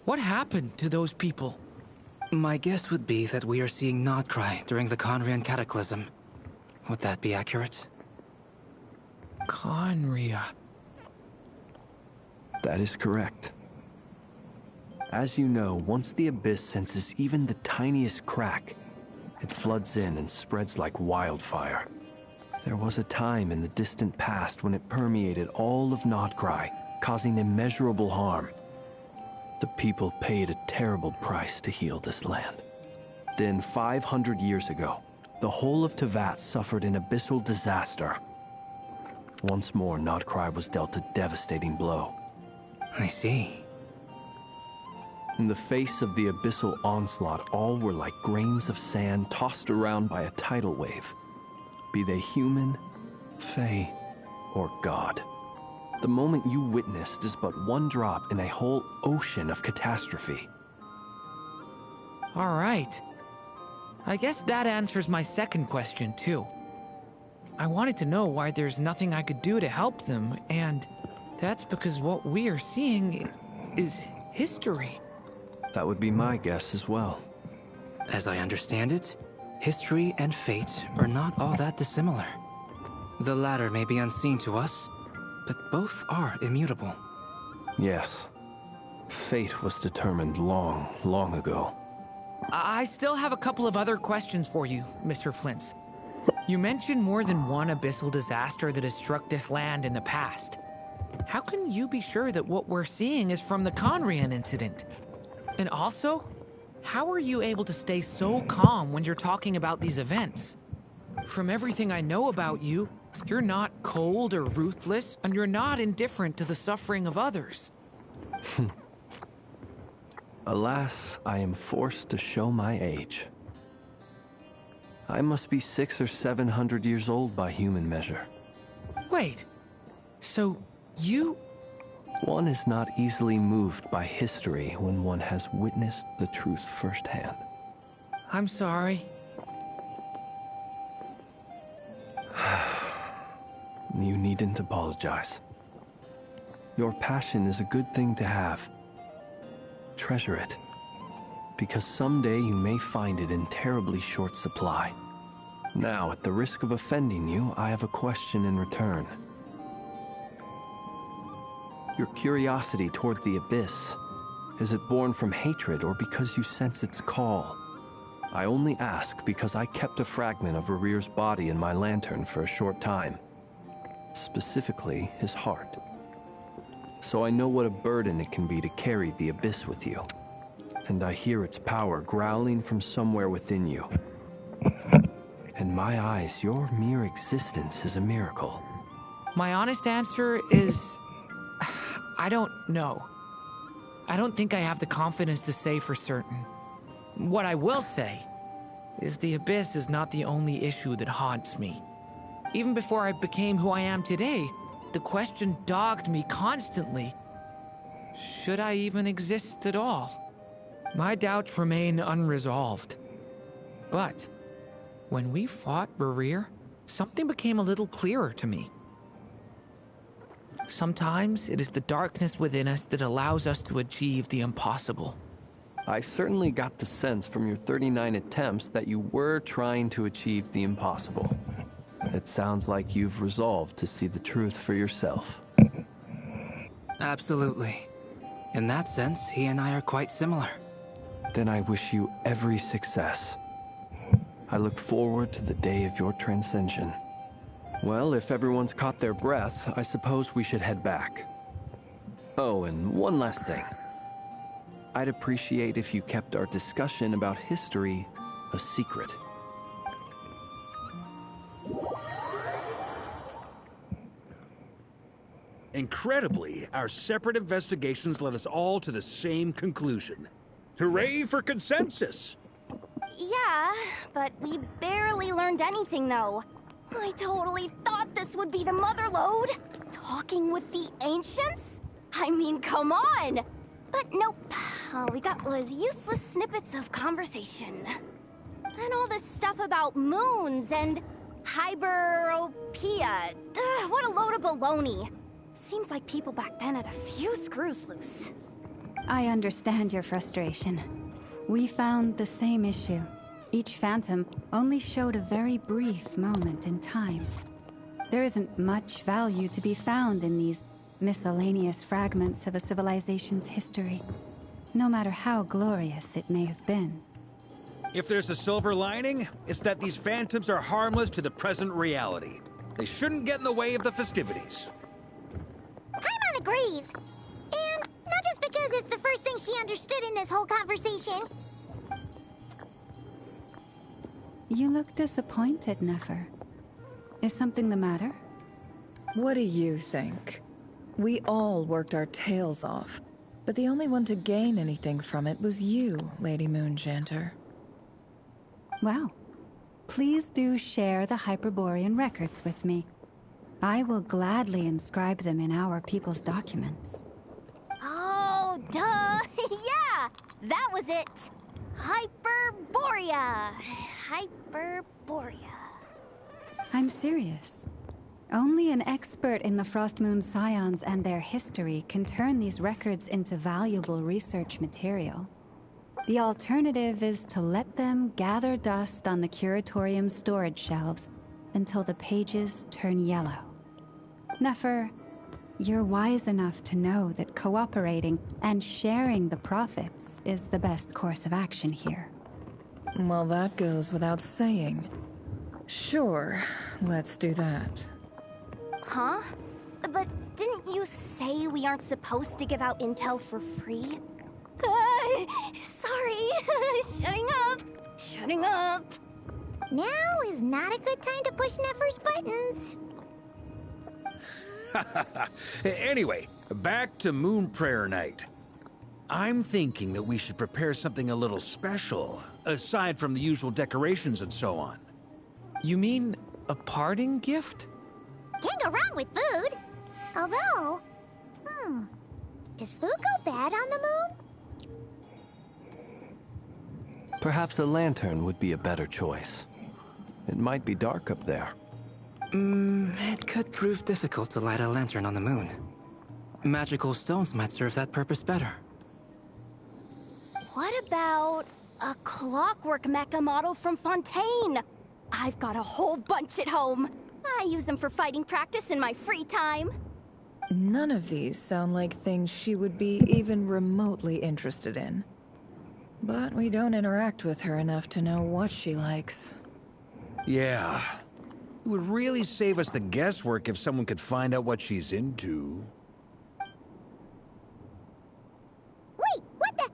What happened to those people? My guess would be that we are seeing Nocturne during the Conrian Cataclysm. Would that be accurate? Conria. That is correct. As you know, once the Abyss senses even the tiniest crack, it floods in and spreads like wildfire. There was a time in the distant past when it permeated all of Nocturne, causing immeasurable harm. The people paid a terrible price to heal this land. Then, 500 years ago, the whole of Teyvat suffered an abyssal disaster. Once more, Nocturne was dealt a devastating blow. I see. In the face of the abyssal onslaught, all were like grains of sand tossed around by a tidal wave. Be they human, fae, or god. The moment you witnessed is but one drop in a whole ocean of catastrophe. All right. I guess that answers my second question, too. I wanted to know why there's nothing I could do to help them, and that's because what we are seeing is history. That would be my guess as well. As I understand it, history and fate are not all that dissimilar. The latter may be unseen to us, but both are immutable. Yes. Fate was determined long, long ago. I still have a couple of other questions for you, Mr. Flint's. You mentioned more than one abyssal disaster that has struck this land in the past. How can you be sure that what we're seeing is from the Conrian incident? And also, how are you able to stay so calm when you're talking about these events? From everything I know about you, you're not cold or ruthless, and you're not indifferent to the suffering of others. Alas, I am forced to show my age. I must be 600 or 700 years old by human measure. Wait, so you... One is not easily moved by history when one has witnessed the truth firsthand. I'm sorry. You needn't apologize. Your passion is a good thing to have. Treasure it, because someday you may find it in terribly short supply. Now, at the risk of offending you, I have a question in return. Your curiosity toward the Abyss, is it born from hatred or because you sense its call? I only ask because I kept a fragment of Rarir's body in my lantern for a short time. Specifically, his heart. So I know what a burden it can be to carry the Abyss with you. And I hear its power growling from somewhere within you. In my eyes, your mere existence is a miracle. My honest answer is... I don't know. I don't think I have the confidence to say for certain. What I will say is the Abyss is not the only issue that haunts me. Even before I became who I am today, the question dogged me constantly. Should I even exist at all? My doubts remain unresolved. But when we fought Rarir, something became a little clearer to me. Sometimes it is the darkness within us that allows us to achieve the impossible. I certainly got the sense from your 39 attempts that you were trying to achieve the impossible. It sounds like you've resolved to see the truth for yourself. Absolutely. In that sense, he and I are quite similar. Then I wish you every success. I look forward to the day of your transcension. Well, if everyone's caught their breath, I suppose we should head back. Oh, and one last thing. I'd appreciate if you kept our discussion about history a secret. Incredibly, our separate investigations led us all to the same conclusion. Hooray for consensus! Yeah, but we barely learned anything, though. I totally thought this would be the mother lode. Talking with the ancients? I mean, come on! But nope. All we got was useless snippets of conversation. And all this stuff about moons and hyperopia. What a load of baloney. Seems like people back then had a few screws loose. I understand your frustration. We found the same issue. Each phantom only showed a very brief moment in time. There isn't much value to be found in these miscellaneous fragments of a civilization's history, no matter how glorious it may have been. If there's a silver lining, it's that these phantoms are harmless to the present reality. They shouldn't get in the way of the festivities. Paimon agrees. And not just because it's the first thing she understood in this whole conversation. You look disappointed, Nefer. Is something the matter? What do you think? We all worked our tails off, but the only one to gain anything from it was you, Lady Moonjanter. Well, please do share the Hyperborean records with me. I will gladly inscribe them in our people's documents. Oh, duh! Yeah! That was it! Hyperborea! Hyperborea. I'm serious. Only an expert in the Frostmoon Scions and their history can turn these records into valuable research material. The alternative is to let them gather dust on the Curatorium's storage shelves until the pages turn yellow. Nefer, you're wise enough to know that cooperating and sharing the profits is the best course of action here. Well, that goes without saying. Sure, let's do that. Huh? But didn't you say we aren't supposed to give out intel for free? Sorry. Shutting up. Shutting up. Now is not a good time to push Nefer's buttons. Anyway, back to Moon Prayer Night. I'm thinking that we should prepare something a little special, aside from the usual decorations and so on. You mean a parting gift? Can't go wrong with food. Although, does food go bad on the moon? Perhaps a lantern would be a better choice. It might be dark up there. It could prove difficult to light a lantern on the moon. Magical stones might serve that purpose better. What about a clockwork mecha model from Fontaine? I've got a whole bunch at home. I use them for fighting practice in my free time. None of these sound like things she would be even remotely interested in. But we don't interact with her enough to know what she likes. Yeah. It would really save us the guesswork if someone could find out what she's into. Wait, what the?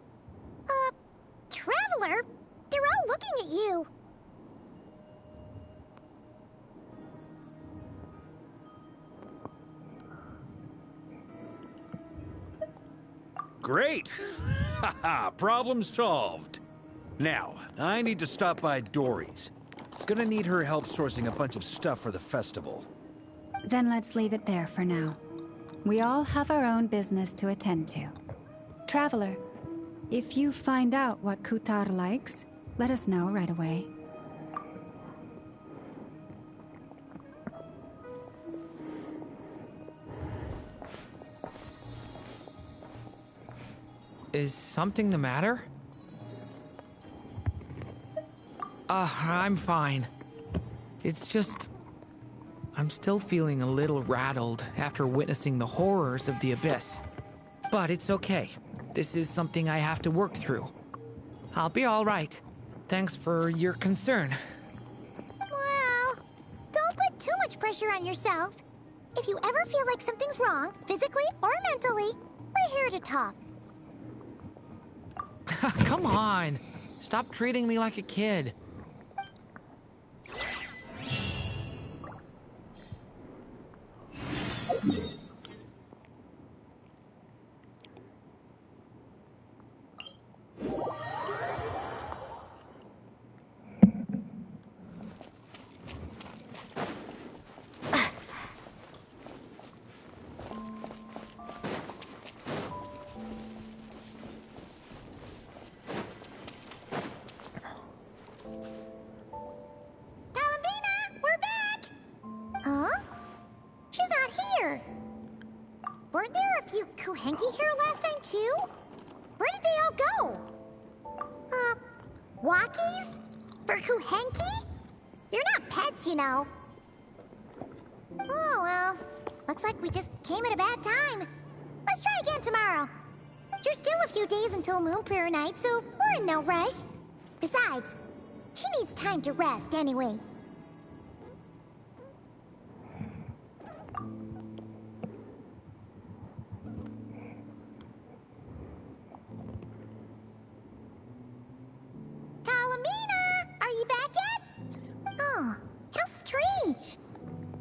Traveler? They're all looking at you. Great! Haha, problem solved. Now, I need to stop by Dory's. Gonna need her help sourcing a bunch of stuff for the festival. Then let's leave it there for now. We all have our own business to attend to. Traveler, if you find out what Kutar likes, let us know right away. Is something the matter? I'm fine. It's just... I'm still feeling a little rattled after witnessing the horrors of the Abyss. But it's okay. This is something I have to work through. I'll be all right. Thanks for your concern. Well, don't put too much pressure on yourself. If you ever feel like something's wrong, physically or mentally, we're here to talk. Come on. Stop treating me like a kid. Weren't there a few Kuhenki here last time, too? Where did they all go? Walkies? For Kuhenki? You're not pets, you know. Oh, well. Looks like we just came at a bad time. Let's try again tomorrow. There's still a few days until Moon Prayer Night, so we're in no rush. Besides, she needs time to rest anyway.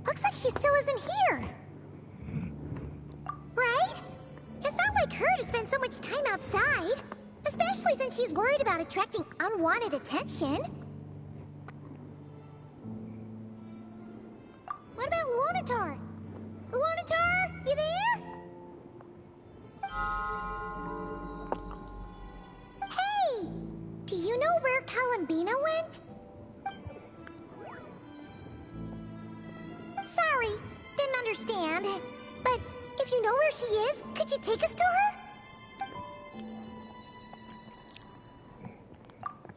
Looks like she still isn't here. Right? It's not like her to spend so much time outside. Especially since she's worried about attracting unwanted attention. What about Luanatar? Luanatar, you there? Hey! Do you know where Kalambina went? Sorry, didn't understand. But if you know where she is, could you take us to her?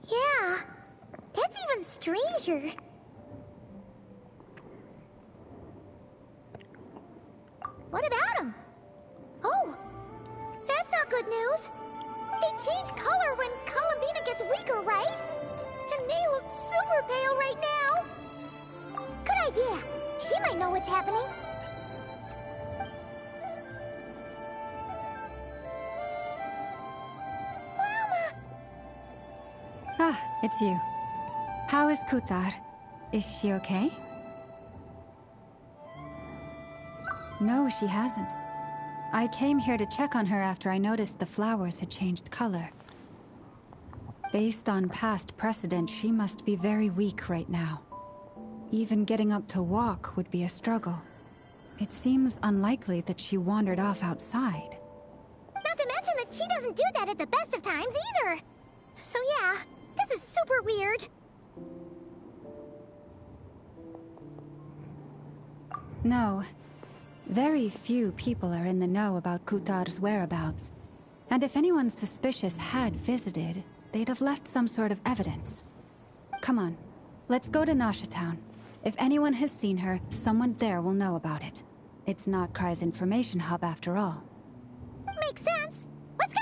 Yeah, that's even stranger. What about them? Oh, that's not good news. They change color when Kalambina gets weaker, right? And they look super pale right now. Good idea. She might know what's happening. Mama! Ah, it's you. How is Kutar? Is she okay? No, she hasn't. I came here to check on her after I noticed the flowers had changed color. Based on past precedent, she must be very weak right now. Even getting up to walk would be a struggle. It seems unlikely that she wandered off outside. Not to mention that she doesn't do that at the best of times either. So yeah, this This is super weird. No. Very few people are in the know about Kutar's whereabouts. And if anyone suspicious had visited, they'd have left some sort of evidence. Come on, let's go to Nasha Town. If anyone has seen her, someone there will know about it. It's Notcry's information hub after all. Makes sense. Let's go!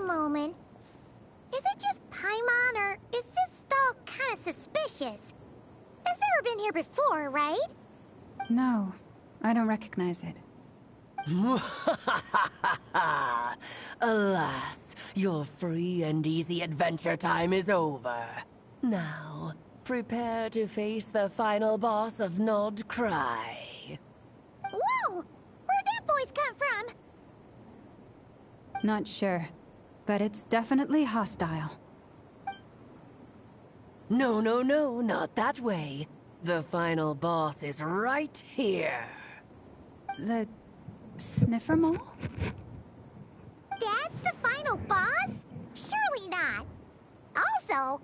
Moment. Is it just Paimon, or is this stall kind of suspicious? It's never been here before, right? No, I don't recognize it. Alas, your free and easy adventure time is over. Now, prepare to face the final boss of Nocturne. Whoa! Where'd that voice come from? Not sure. But it's definitely hostile. No, no, no, not that way. The final boss is right here. The sniffer mole? That's the final boss? Surely not. Also...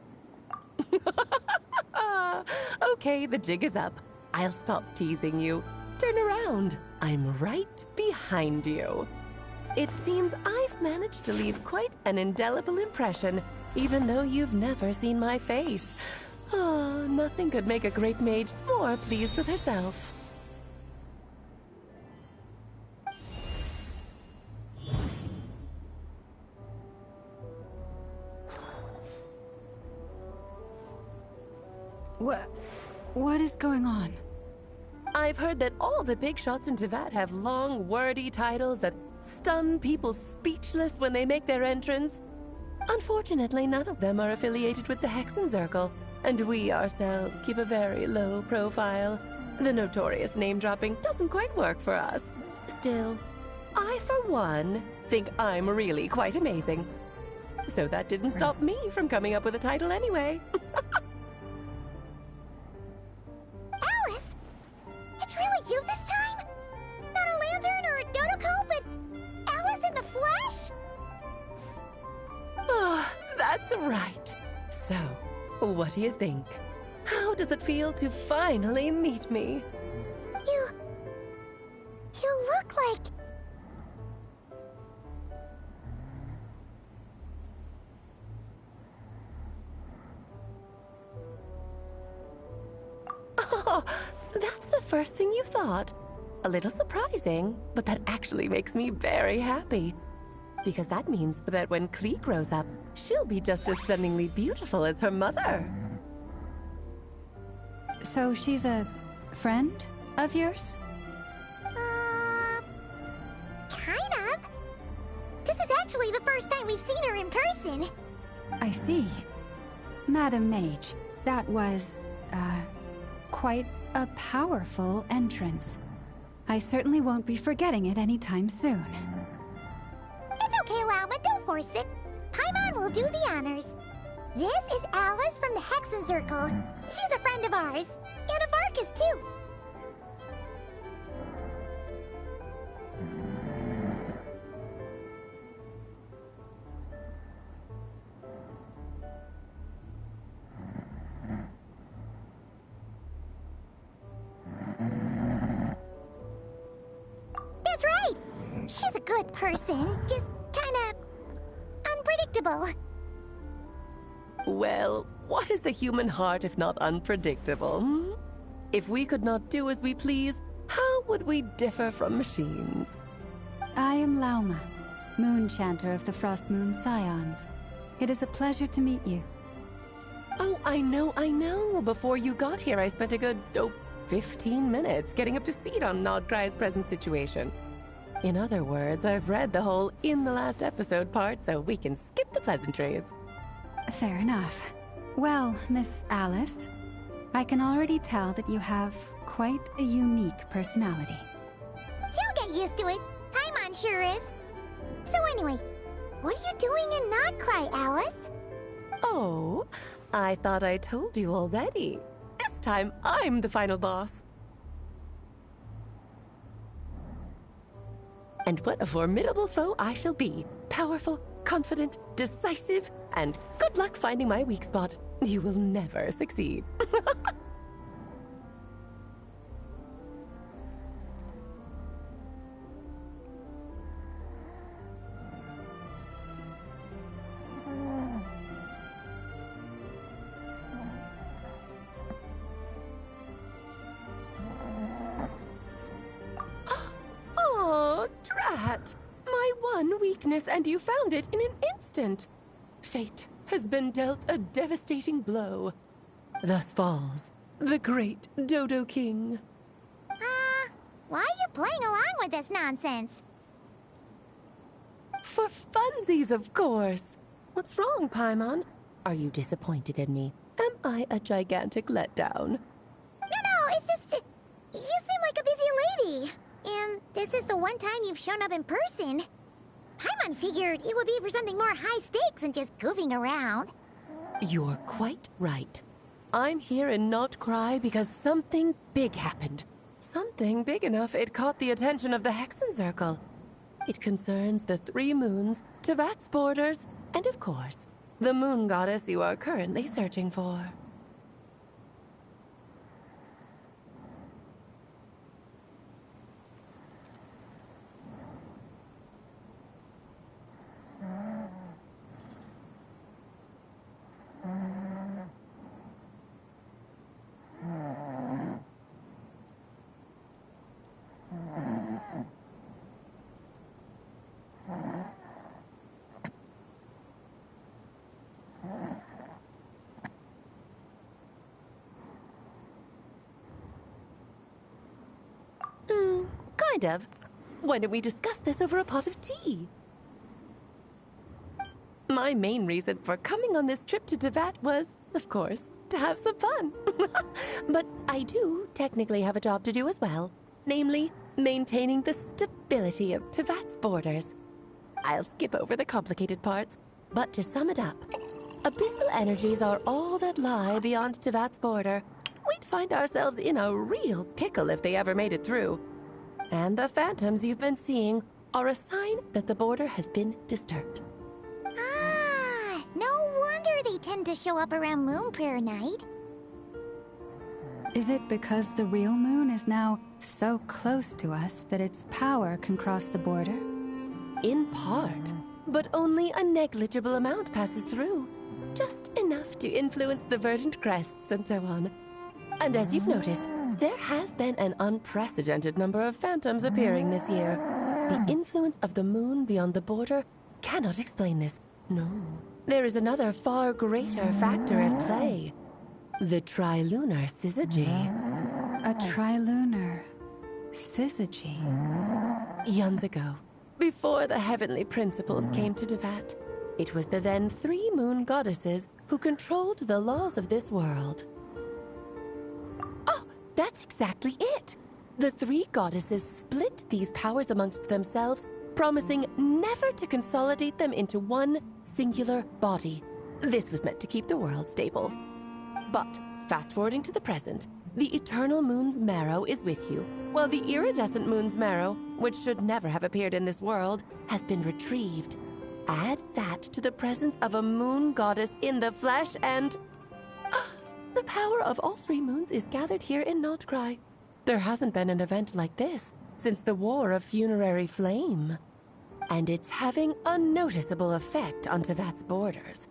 Okay, the jig is up. I'll stop teasing you. Turn around. I'm right behind you. It seems I've managed to leave quite an indelible impression, even though you've never seen my face. Oh, nothing could make a great mage more pleased with herself. What is going on? I've heard that all the big shots in Tevat have long, wordy titles that stun people speechless when they make their entrance. Unfortunately, none of them are affiliated with the Hexenzirkel, and we ourselves keep a very low profile. The notorious name-dropping doesn't quite work for us. Still, I, for one, think I'm really quite amazing. So that didn't stop me from coming up with a title anyway. Alice! It's really you this time? Not a lantern or a Dodoko, but Alice in the flesh? Oh, that's right. So, what do you think? How does it feel to finally meet me? You look like... Oh, that's the first thing you thought. A little surprising, but that actually makes me very happy. Because that means that when Klee grows up, she'll be just as stunningly beautiful as her mother. So she's a friend of yours? Kind of. This is actually the first time we've seen her in person. I see. Madam Mage, that was, quite a powerful entrance. I certainly won't be forgetting it anytime soon. It's okay, Lauma, don't force it. Paimon will do the honors. This is Alice from the Hexenzirkel. She's a friend of ours. And of Arcus, too. That's right! She's a good person, just kinda... unpredictable. Well, what is the human heart if not unpredictable? Hmm? If we could not do as we please, how would we differ from machines? I am Lauma, Moon Chanter of the Frost Moon Scions. It is a pleasure to meet you. Oh, I know. Before you got here, I spent a good, 15 minutes getting up to speed on Nodcry's present situation. In other words, I've read the whole in the last episode part, so we can skip the pleasantries. Fair enough. Well, Miss Alice, I can already tell that you have quite a unique personality. He'll get used to it. Paimon sure is. So anyway, what are you doing in Notcry, Alice? Oh, I thought I told you already. This time, I'm the final boss. And what a formidable foe I shall be. Powerful, confident, decisive, and good luck finding my weak spot. You will never succeed. Oh, drat! My one weakness, and you found it in an instant. Fate has been dealt a devastating blow. Thus falls the great Dodo King. Why are you playing along with this nonsense? For funsies, of course. What's wrong, Paimon? Are you disappointed in me? Am I a gigantic letdown? No, it's just... You seem like a busy lady. And this is the one time you've shown up in person. Paimon figured it would be for something more high stakes than just goofing around. You're quite right. I'm here in Notcry because something big happened. Something big enough it caught the attention of the Hexen Circle. It concerns the 3 moons, Tevat's borders, and of course, the moon goddess you are currently searching for. Kind of. Why don't we discuss this over a pot of tea? My main reason for coming on this trip to Tevat was, of course, to have some fun. But I do technically have a job to do as well. Namely, maintaining the stability of Tevat's borders. I'll skip over the complicated parts, but to sum it up, abyssal energies are all that lie beyond Tevat's border. We'd find ourselves in a real pickle if they ever made it through. And the phantoms you've been seeing are a sign that the border has been disturbed. No wonder they tend to show up around Moon Prayer Night. Is it because the real moon is now so close to us that its power can cross the border? In part, but only a negligible amount passes through. Just enough to influence the verdant crests and so on. And as you've noticed, there has been an unprecedented number of phantoms appearing this year. The influence of the moon beyond the border cannot explain this. No. There is another far greater factor at play. The trilunar syzygy. A trilunar syzygy. Eons ago, before the heavenly principles came to Tevat, it was the then 3 moon goddesses who controlled the laws of this world. Oh, that's exactly it! The 3 goddesses split these powers amongst themselves, promising never to consolidate them into one singular body. This was meant to keep the world stable. But, fast-forwarding to the present, the eternal moon's marrow is with you, while the iridescent moon's marrow, which should never have appeared in this world, has been retrieved. Add that to the presence of a moon goddess in the flesh and... the power of all 3 moons is gathered here in Notcry. There hasn't been an event like this since the War of Funerary Flame. And it's having a noticeable effect on Tevat's borders.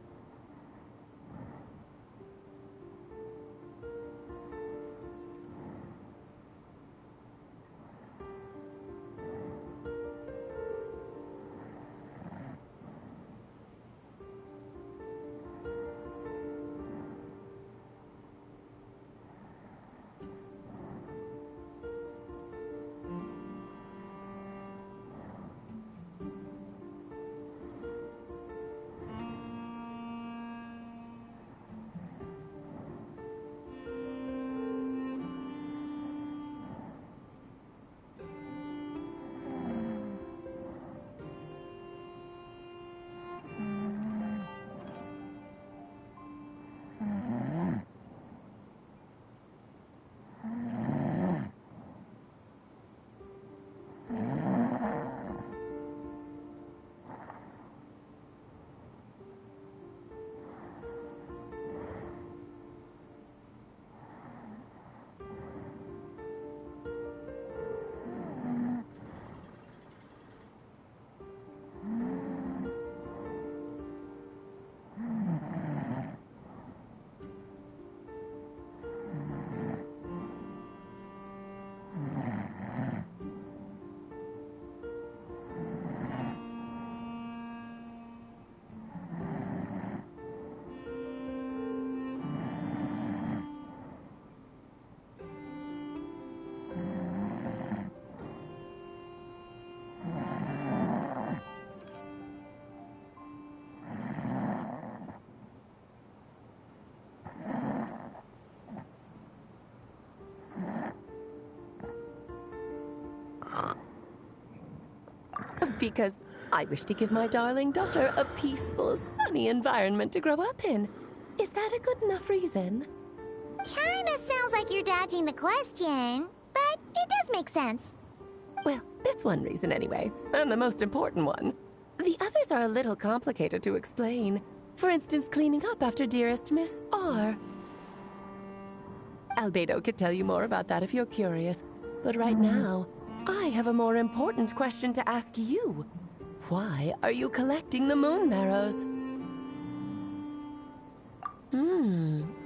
Because I wish to give my darling daughter a peaceful, sunny environment to grow up in. Is that a good enough reason? Kinda sounds like you're dodging the question, but it does make sense. Well, that's one reason anyway, and the most important one. The others are a little complicated to explain. For instance, cleaning up after dearest Miss R. Albedo could tell you more about that if you're curious, but right now, I have a more important question to ask you. Why are you collecting the moon marrows?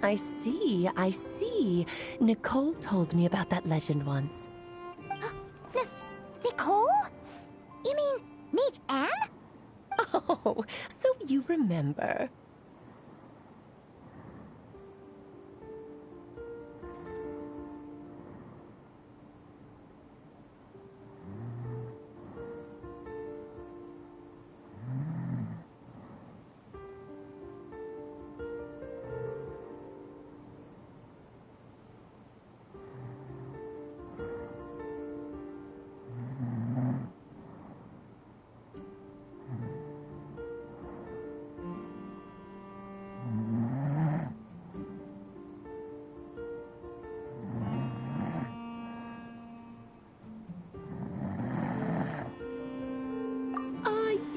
I see. Nicole told me about that legend once. Nicole? You mean Mage Anne? Oh, so you remember.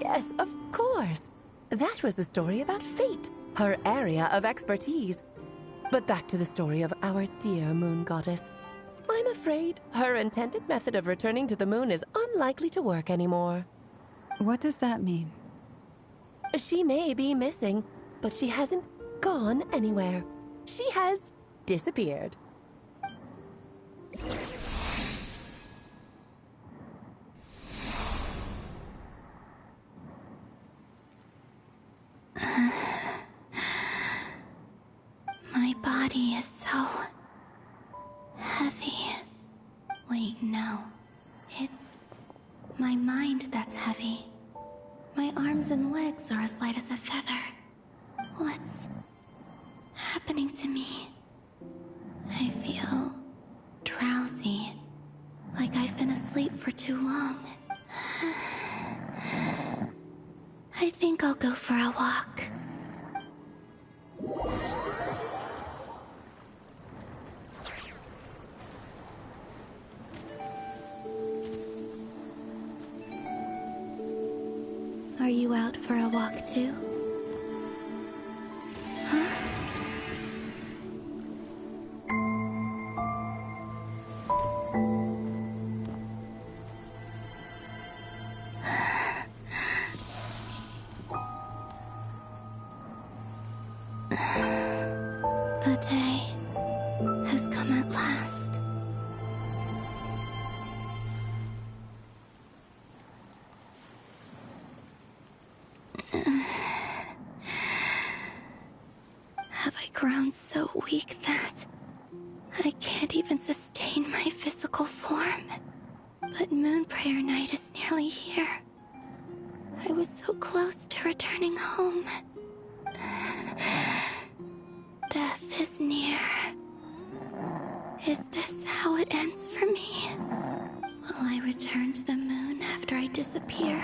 Yes, of course. That was a story about fate, her area of expertise. But back to the story of our dear moon goddess. I'm afraid her intended method of returning to the moon is unlikely to work anymore. What does that mean? She may be missing, but she hasn't gone anywhere. She has disappeared. My body is so heavy. Wait, no. It's my mind that's heavy. My arms and legs are as light as a feather. What's happening to me? I feel drowsy, like I've been asleep for too long. I think I'll go for a walk. Are you out for a walk too? Huh? The day has come at last. Have I grown so weak that I can't even sustain my physical form? But Moon Prayer Night is nearly here. I was so close to returning home. Death is near. Is this how it ends for me? Will I return to the moon after I disappear?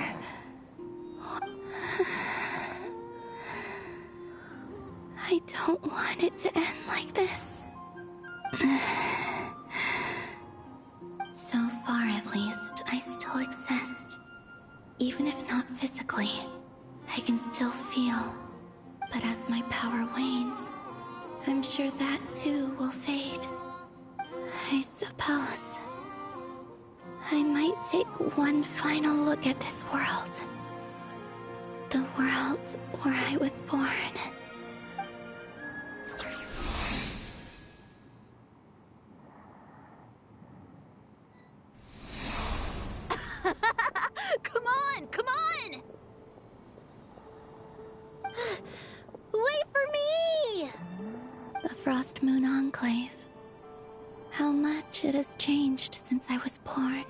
I don't want it to end like this. So far, at least, I still exist. Even if not physically, I can still feel. But as my power wanes, I'm sure that too will fade. I suppose I might take one final look at this world. The world where I was born. Come on! Come on! Wait for me! The Frost Moon Enclave. How much it has changed since I was born.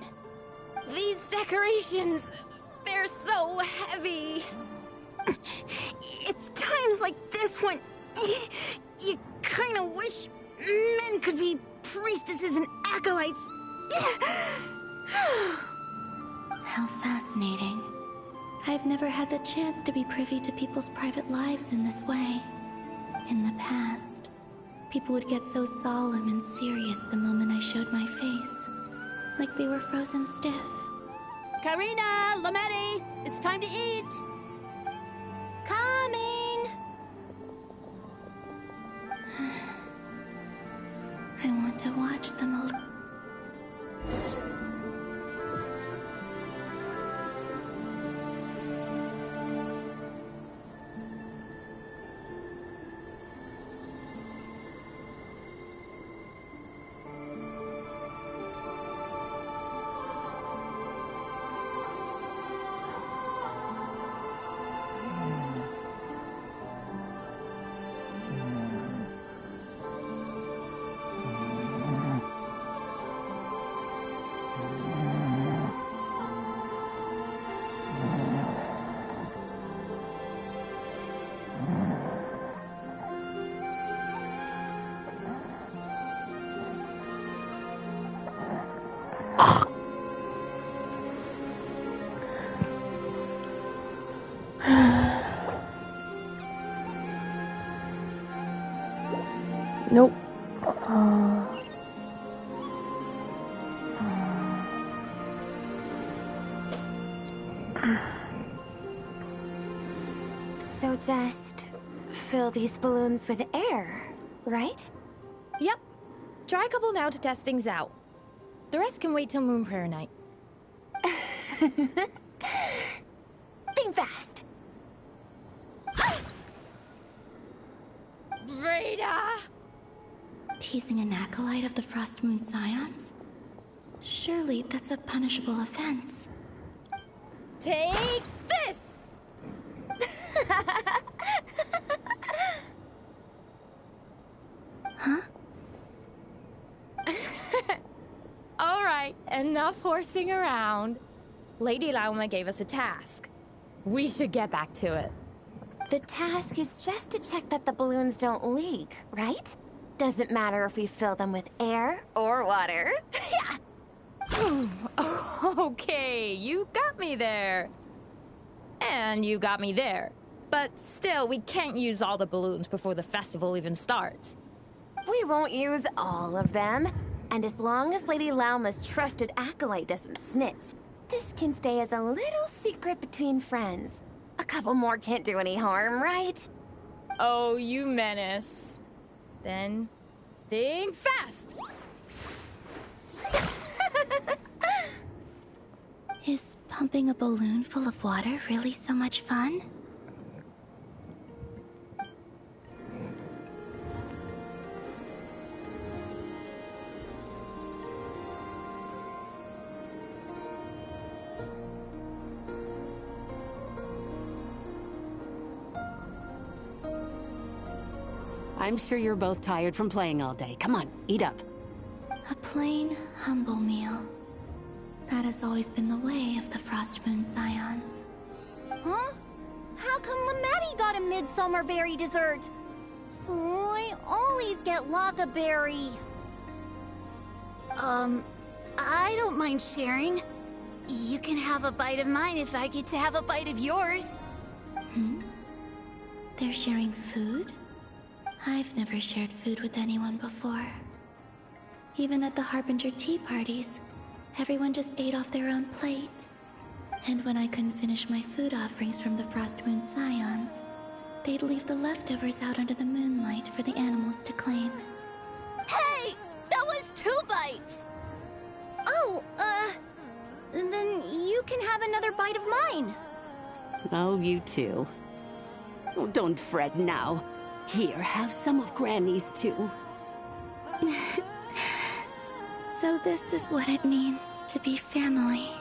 These decorations, they're so heavy. It's times like this when you kind of wish men could be priestesses and acolytes. How fascinating. I've never had the chance to be privy to people's private lives in this way. In the past, people would get so solemn and serious the moment I showed my face. Like they were frozen stiff. Karina! Lametti! It's time to eat! Coming! I want to watch them a little. Nope. So just fill these balloons with air, right? Yep. Try a couple now to test things out. The rest can wait till Moon Prayer night. Think fast. Rita! Teasing an acolyte of the Frost Moon Scions? Surely that's a punishable offense. Take this! Huh? Alright, enough horsing around. Lady Lauma gave us a task. We should get back to it. The task is just to check that the balloons don't leak, right? Doesn't matter if we fill them with air or water. Yeah. Okay, you got me there. And you got me there. But still, we can't use all the balloons before the festival even starts. We won't use all of them. And as long as Lady Lauma's trusted acolyte doesn't snitch, this can stay as a little secret between friends. A couple more can't do any harm, right? Oh, you menace. Then, think fast! Is pumping a balloon full of water really so much fun? I'm sure you're both tired from playing all day. Come on, eat up. A plain, humble meal. That has always been the way of the Frost Moon Scions. Huh? How come Lametti got a midsummer berry dessert? Oh, I always get Lockaberry. I don't mind sharing. You can have a bite of mine if I get to have a bite of yours. Hmm? They're sharing food? I've never shared food with anyone before. Even at the Harbinger tea parties, everyone just ate off their own plate. And when I couldn't finish my food offerings from the Frost Moon Scions, they'd leave the leftovers out under the moonlight for the animals to claim. Hey! That was 2 bites! Oh, then you can have another bite of mine. Oh, you too. Oh, don't fret now. Here, have some of Granny's too. So this is what it means to be family.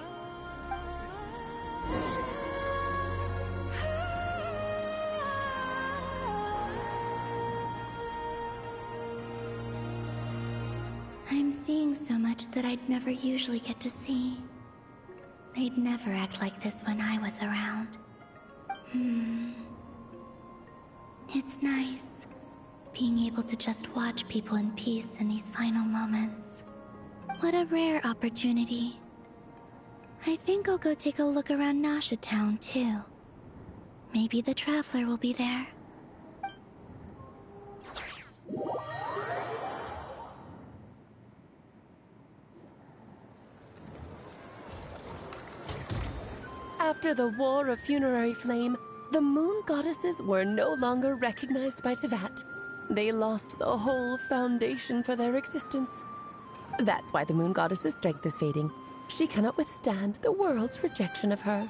I'm seeing so much that I'd never usually get to see. They'd never act like this when I was around. It's nice, being able to just watch people in peace in these final moments. What a rare opportunity. I think I'll go take a look around Nasha Town, too. Maybe the Traveler will be there. After the War of Funerary Flame, the Moon Goddesses were no longer recognized by Teyvat. They lost the whole foundation for their existence. That's why the Moon Goddess's strength is fading. She cannot withstand the world's rejection of her.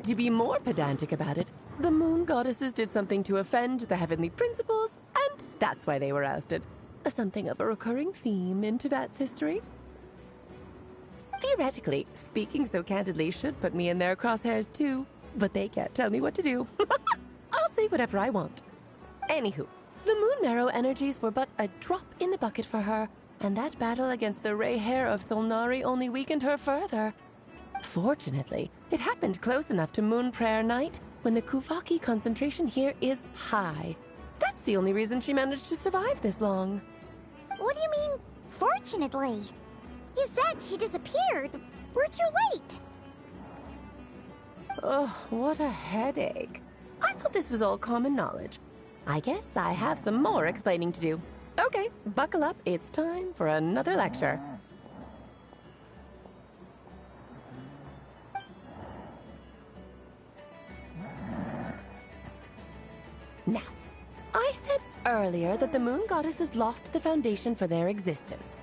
To be more pedantic about it, the Moon Goddesses did something to offend the heavenly principles, and that's why they were ousted. Something of a recurring theme in Teyvat's history. Theoretically, speaking so candidly should put me in their crosshairs too, but they can't tell me what to do. I'll say whatever I want. Anywho, the Moon Marrow energies were but a drop in the bucket for her, and that battle against the Ray Hair of Solnari only weakened her further. Fortunately, it happened close enough to Moon Prayer Night when the Kuvaki concentration here is high. That's the only reason she managed to survive this long. What do you mean, fortunately? You said she disappeared. We're too late. Ugh, what a headache. I thought this was all common knowledge. I guess I have some more explaining to do. Okay, buckle up. It's time for another lecture. Now, I said earlier that the Moon Goddesses lost the foundation for their existence.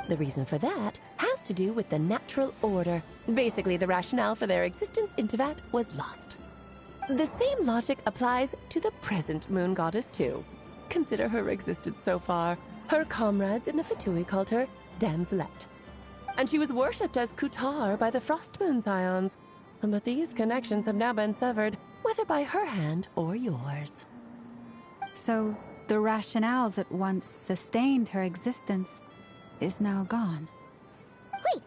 The reason for that has to do with the natural order. Basically, the rationale for their existence in Teyvat was lost. The same logic applies to the present Moon Goddess too. Consider her existence so far. Her comrades in the Fatui called her Damselette. And she was worshipped as Kutar by the Frost Moon Scions. But these connections have now been severed, whether by her hand or yours. So, the rationale that once sustained her existence is now gone. Wait,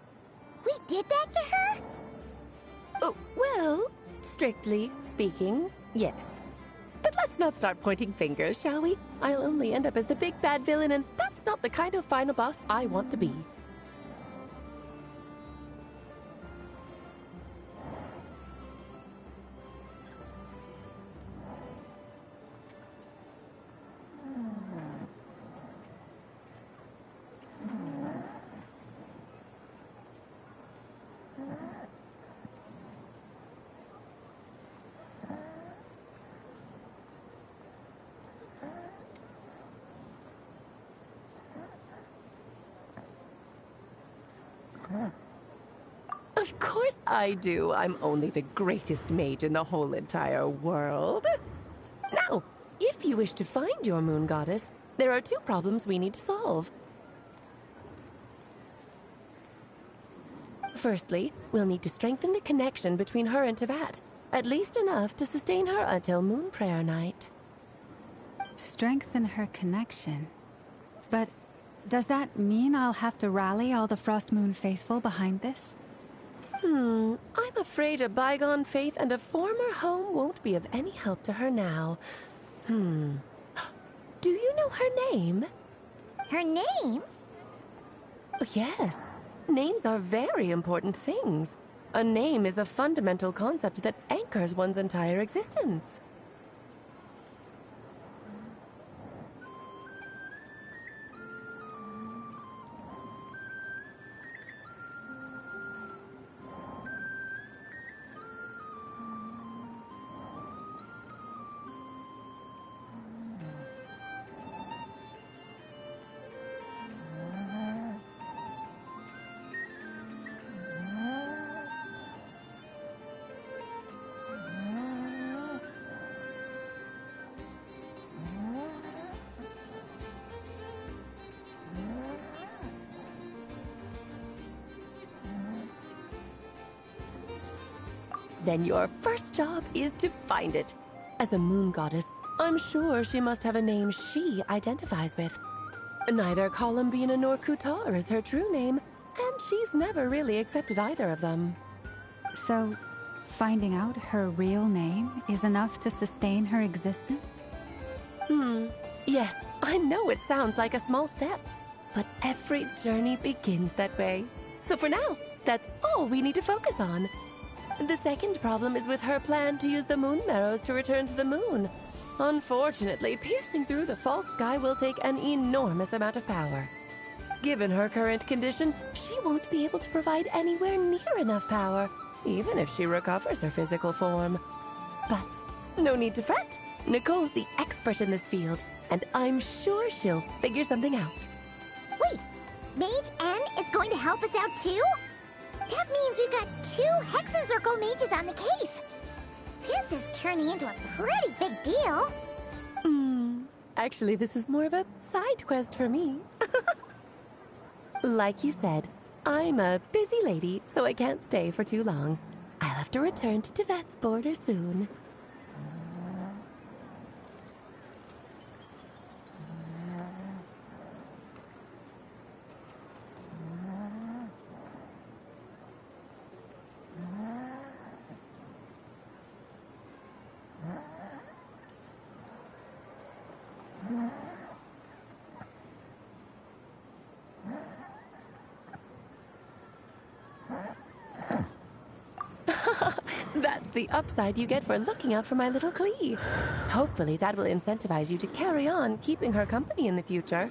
we did that to her? Oh, well, strictly speaking, yes. But let's not start pointing fingers, shall we? I'll only end up as the big bad villain, and that's not the kind of final boss I want to be. Of course I do. I'm only the greatest mage in the whole entire world. Now, if you wish to find your moon goddess, there are two problems we need to solve. Firstly, we'll need to strengthen the connection between her and Tevat, at least enough to sustain her until Moon Prayer Night. Strengthen her connection? But does that mean I'll have to rally all the Frost Moon faithful behind this? I'm afraid a bygone faith and a former home won't be of any help to her now. Do you know her name? Her name? Oh, yes. Names are very important things. A name is a fundamental concept that anchors one's entire existence. Then your first job is to find it. As a moon goddess, I'm sure she must have a name she identifies with. Neither Columbina nor Kutar is her true name, and she's never really accepted either of them. So, finding out her real name is enough to sustain her existence? Yes, I know it sounds like a small step, but every journey begins that way. So for now, that's all we need to focus on. The second problem is with her plan to use the moon marrows to return to the moon. Unfortunately, piercing through the false sky will take an enormous amount of power. Given her current condition, she won't be able to provide anywhere near enough power, even if she recovers her physical form. But no need to fret. Nicole's the expert in this field, and I'm sure she'll figure something out. Wait, Mage N is going to help us out too? That means we've got 2 Hexacircle mages on the case. This is turning into a pretty big deal. Actually, this is more of a side quest for me. Like you said, I'm a busy lady, so I can't stay for too long. I'll have to return to Tevat's border soon. That's the upside you get for looking out for my little Klee. Hopefully that will incentivize you to carry on keeping her company in the future.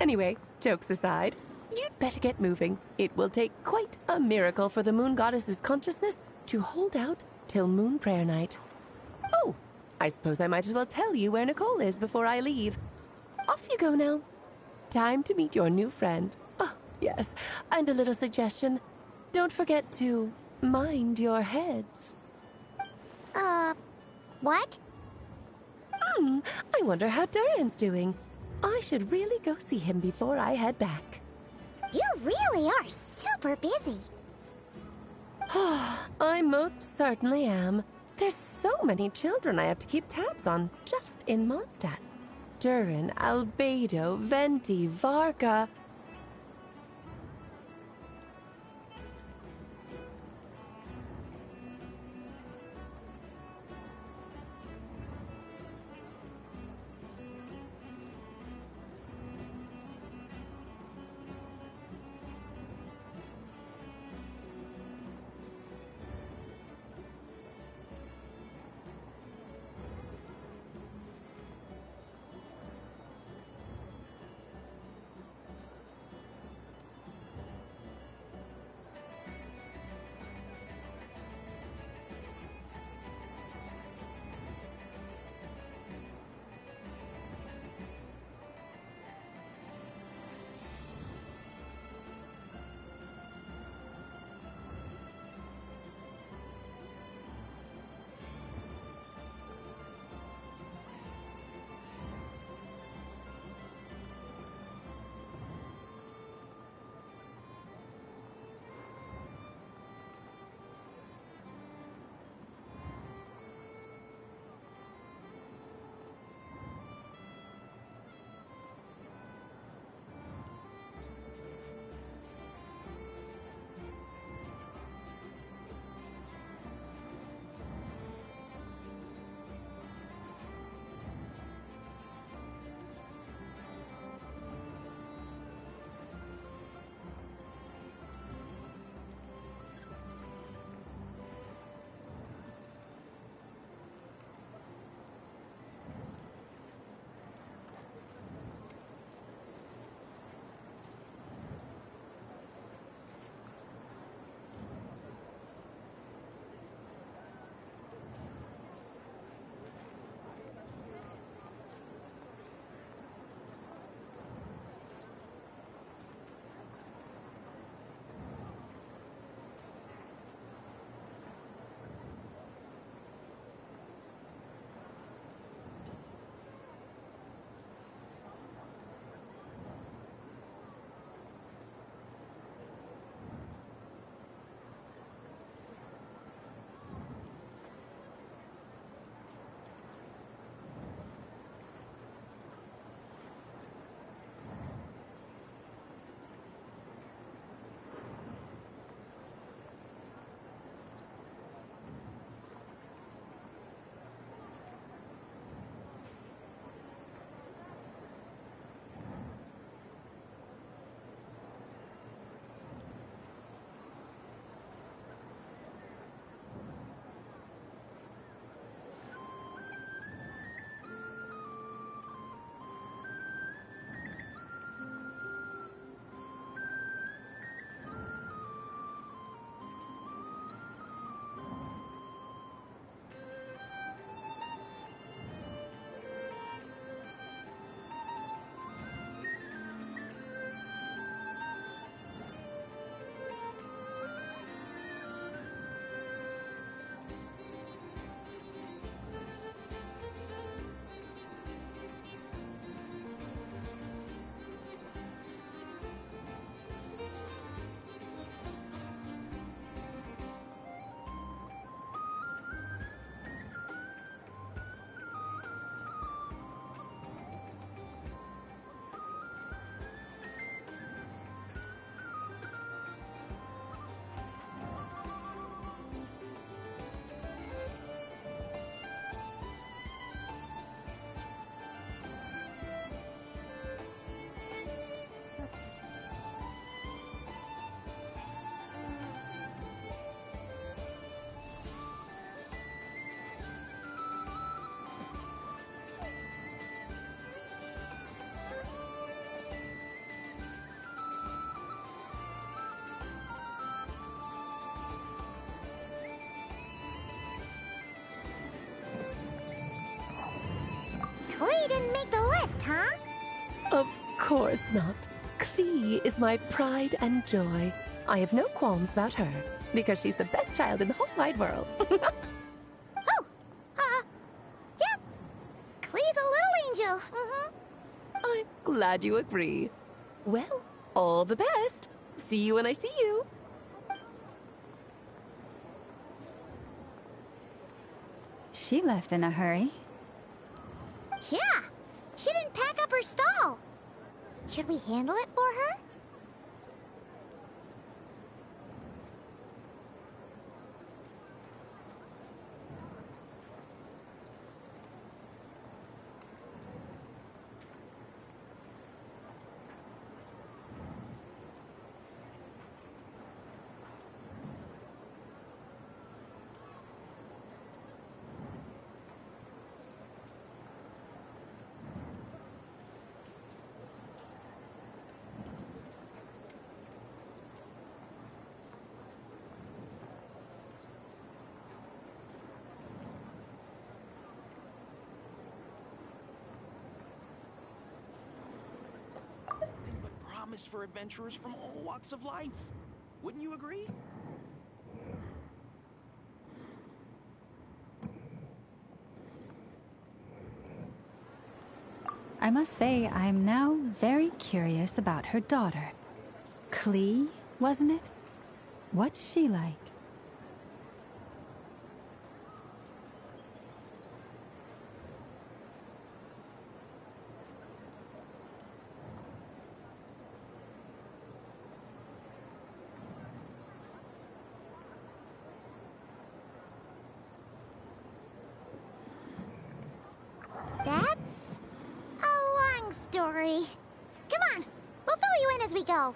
Anyway, jokes aside, you'd better get moving. It will take quite a miracle for the moon goddess's consciousness to hold out till Moon Prayer Night. Oh, I suppose I might as well tell you where Nicole is before I leave. Off you go now. Time to meet your new friend. Oh, yes, and a little suggestion. Don't forget to mind your heads. What? I wonder how Durin's doing. I should really go see him before I head back. You really are super busy. I most certainly am. There's so many children I have to keep tabs on just in Mondstadt. Durin, Albedo, Venti, Varka. huh? Of course not. Klee is my pride and joy. I have no qualms about her, because she's the best child in the whole wide world. Yep. Klee's a little angel. I'm glad you agree. Well, all the best. See you when I see you. She left in a hurry. Yeah, she didn't pack up her stall. Should we handle it for her? Promise for adventurers from all walks of life. Wouldn't you agree? I must say, I'm now very curious about her daughter. Klee, wasn't it? What's she like? That's a long story. Come on, we'll fill you in as we go.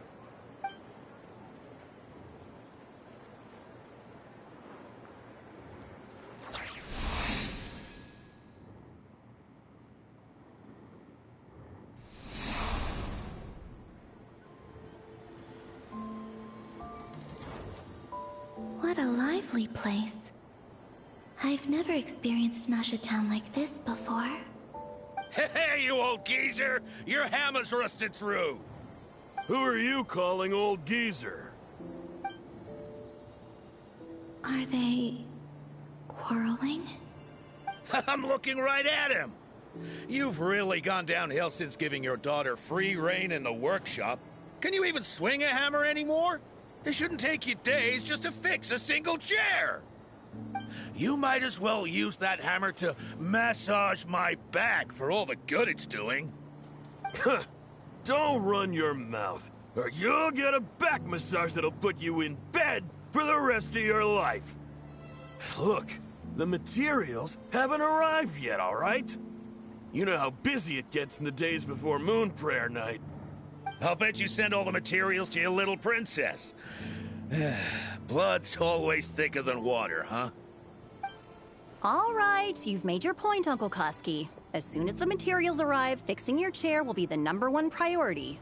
What a lively place. I've never experienced Town like this before. Hey, you old geezer! Your hammer's rusted through! Who are you calling old geezer? Are they quarreling? I'm looking right at him! You've really gone downhill since giving your daughter free rein in the workshop. Can you even swing a hammer anymore? It shouldn't take you days just to fix a single chair! You might as well use that hammer to massage my back for all the good it's doing. Don't run your mouth, or you'll get a back massage that'll put you in bed for the rest of your life. Look, the materials haven't arrived yet, all right? You know how busy it gets in the days before Moon Prayer Night. I'll bet you send all the materials to your little princess. Blood's always thicker than water, huh? All right, you've made your point, Uncle Kusky. As soon as the materials arrive, fixing your chair will be the #1 priority.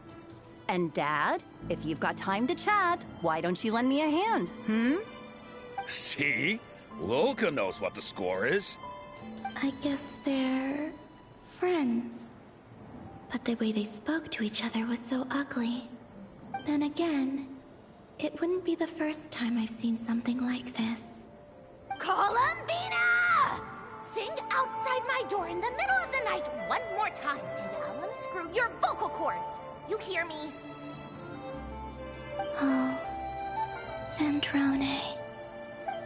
And Dad, if you've got time to chat, why don't you lend me a hand, See? Lolka knows what the score is. I guess they're friends. But the way they spoke to each other was so ugly. Then again, it wouldn't be the first time I've seen something like this. Columbina! Sing outside my door in the middle of the night one more time, and I'll unscrew your vocal cords. You hear me? Oh, Sandrone.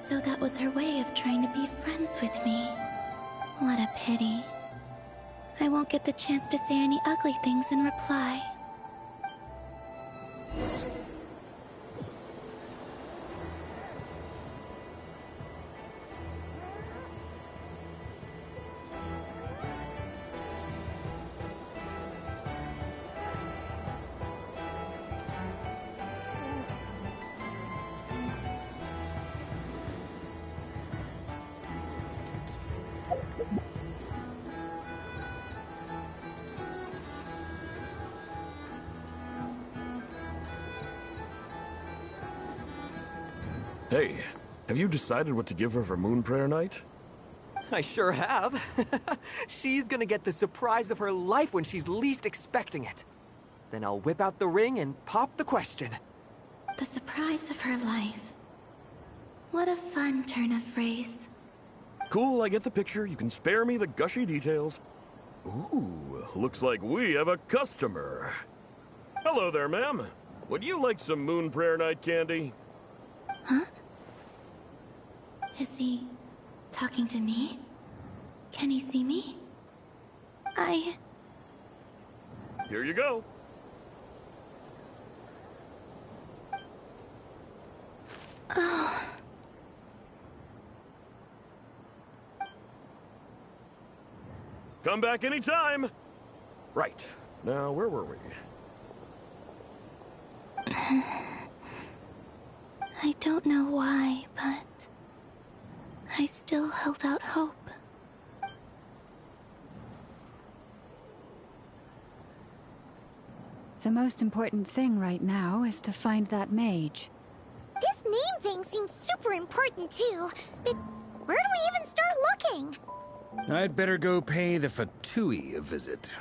So that was her way of trying to be friends with me. What a pity. I won't get the chance to say any ugly things in reply. Hey, have you decided what to give her for Moon Prayer Night? I sure have. She's gonna get the surprise of her life when she's least expecting it. Then I'll whip out the ring and pop the question. The surprise of her life. What a fun turn of phrase. Cool, I get the picture. You can spare me the gushy details. Ooh, looks like we have a customer. Hello there, ma'am. Would you like some Moon Prayer Night candy? Huh? Is he talking to me? Can he see me? Here you go. Oh. Come back anytime. Right. Now, where were we? I don't know why, but I still held out hope. The most important thing right now is to find that mage. This name thing seems super important too, but where do we even start looking? I'd better go pay the Fatui a visit.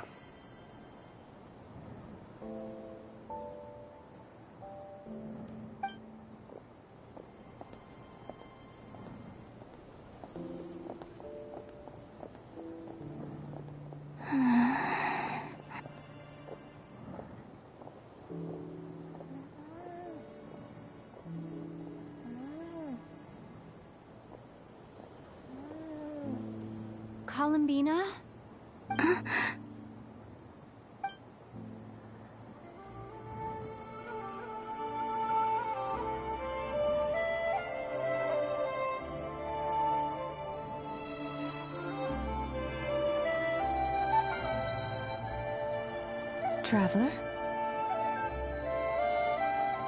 Columbina? Traveler?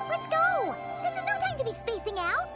Let's go! This is no time to be spacing out!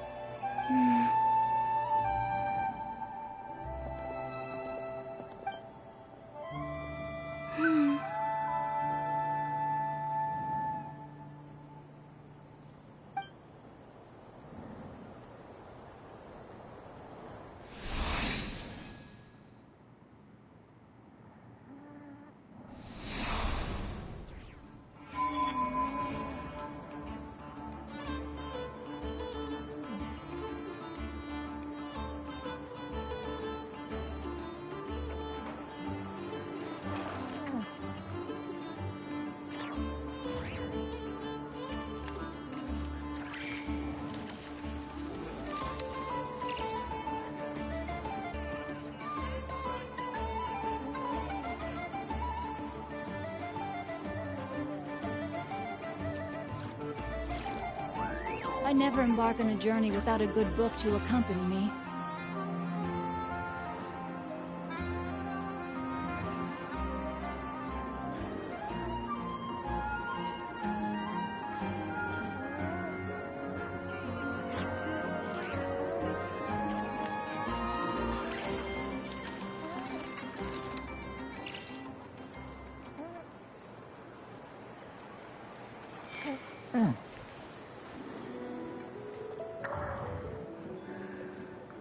I never embark on a journey without a good book to accompany me.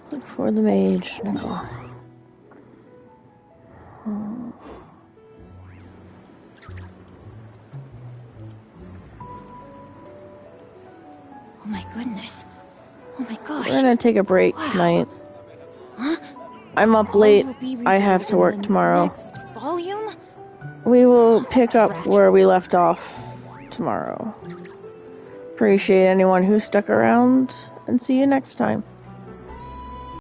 Look for the mage. No. Oh my goodness. Oh my gosh. We're gonna take a break tonight. I'm up late. I have to work tomorrow. Volume? We will pick up where we left off tomorrow. Appreciate anyone who stuck around, and see you next time.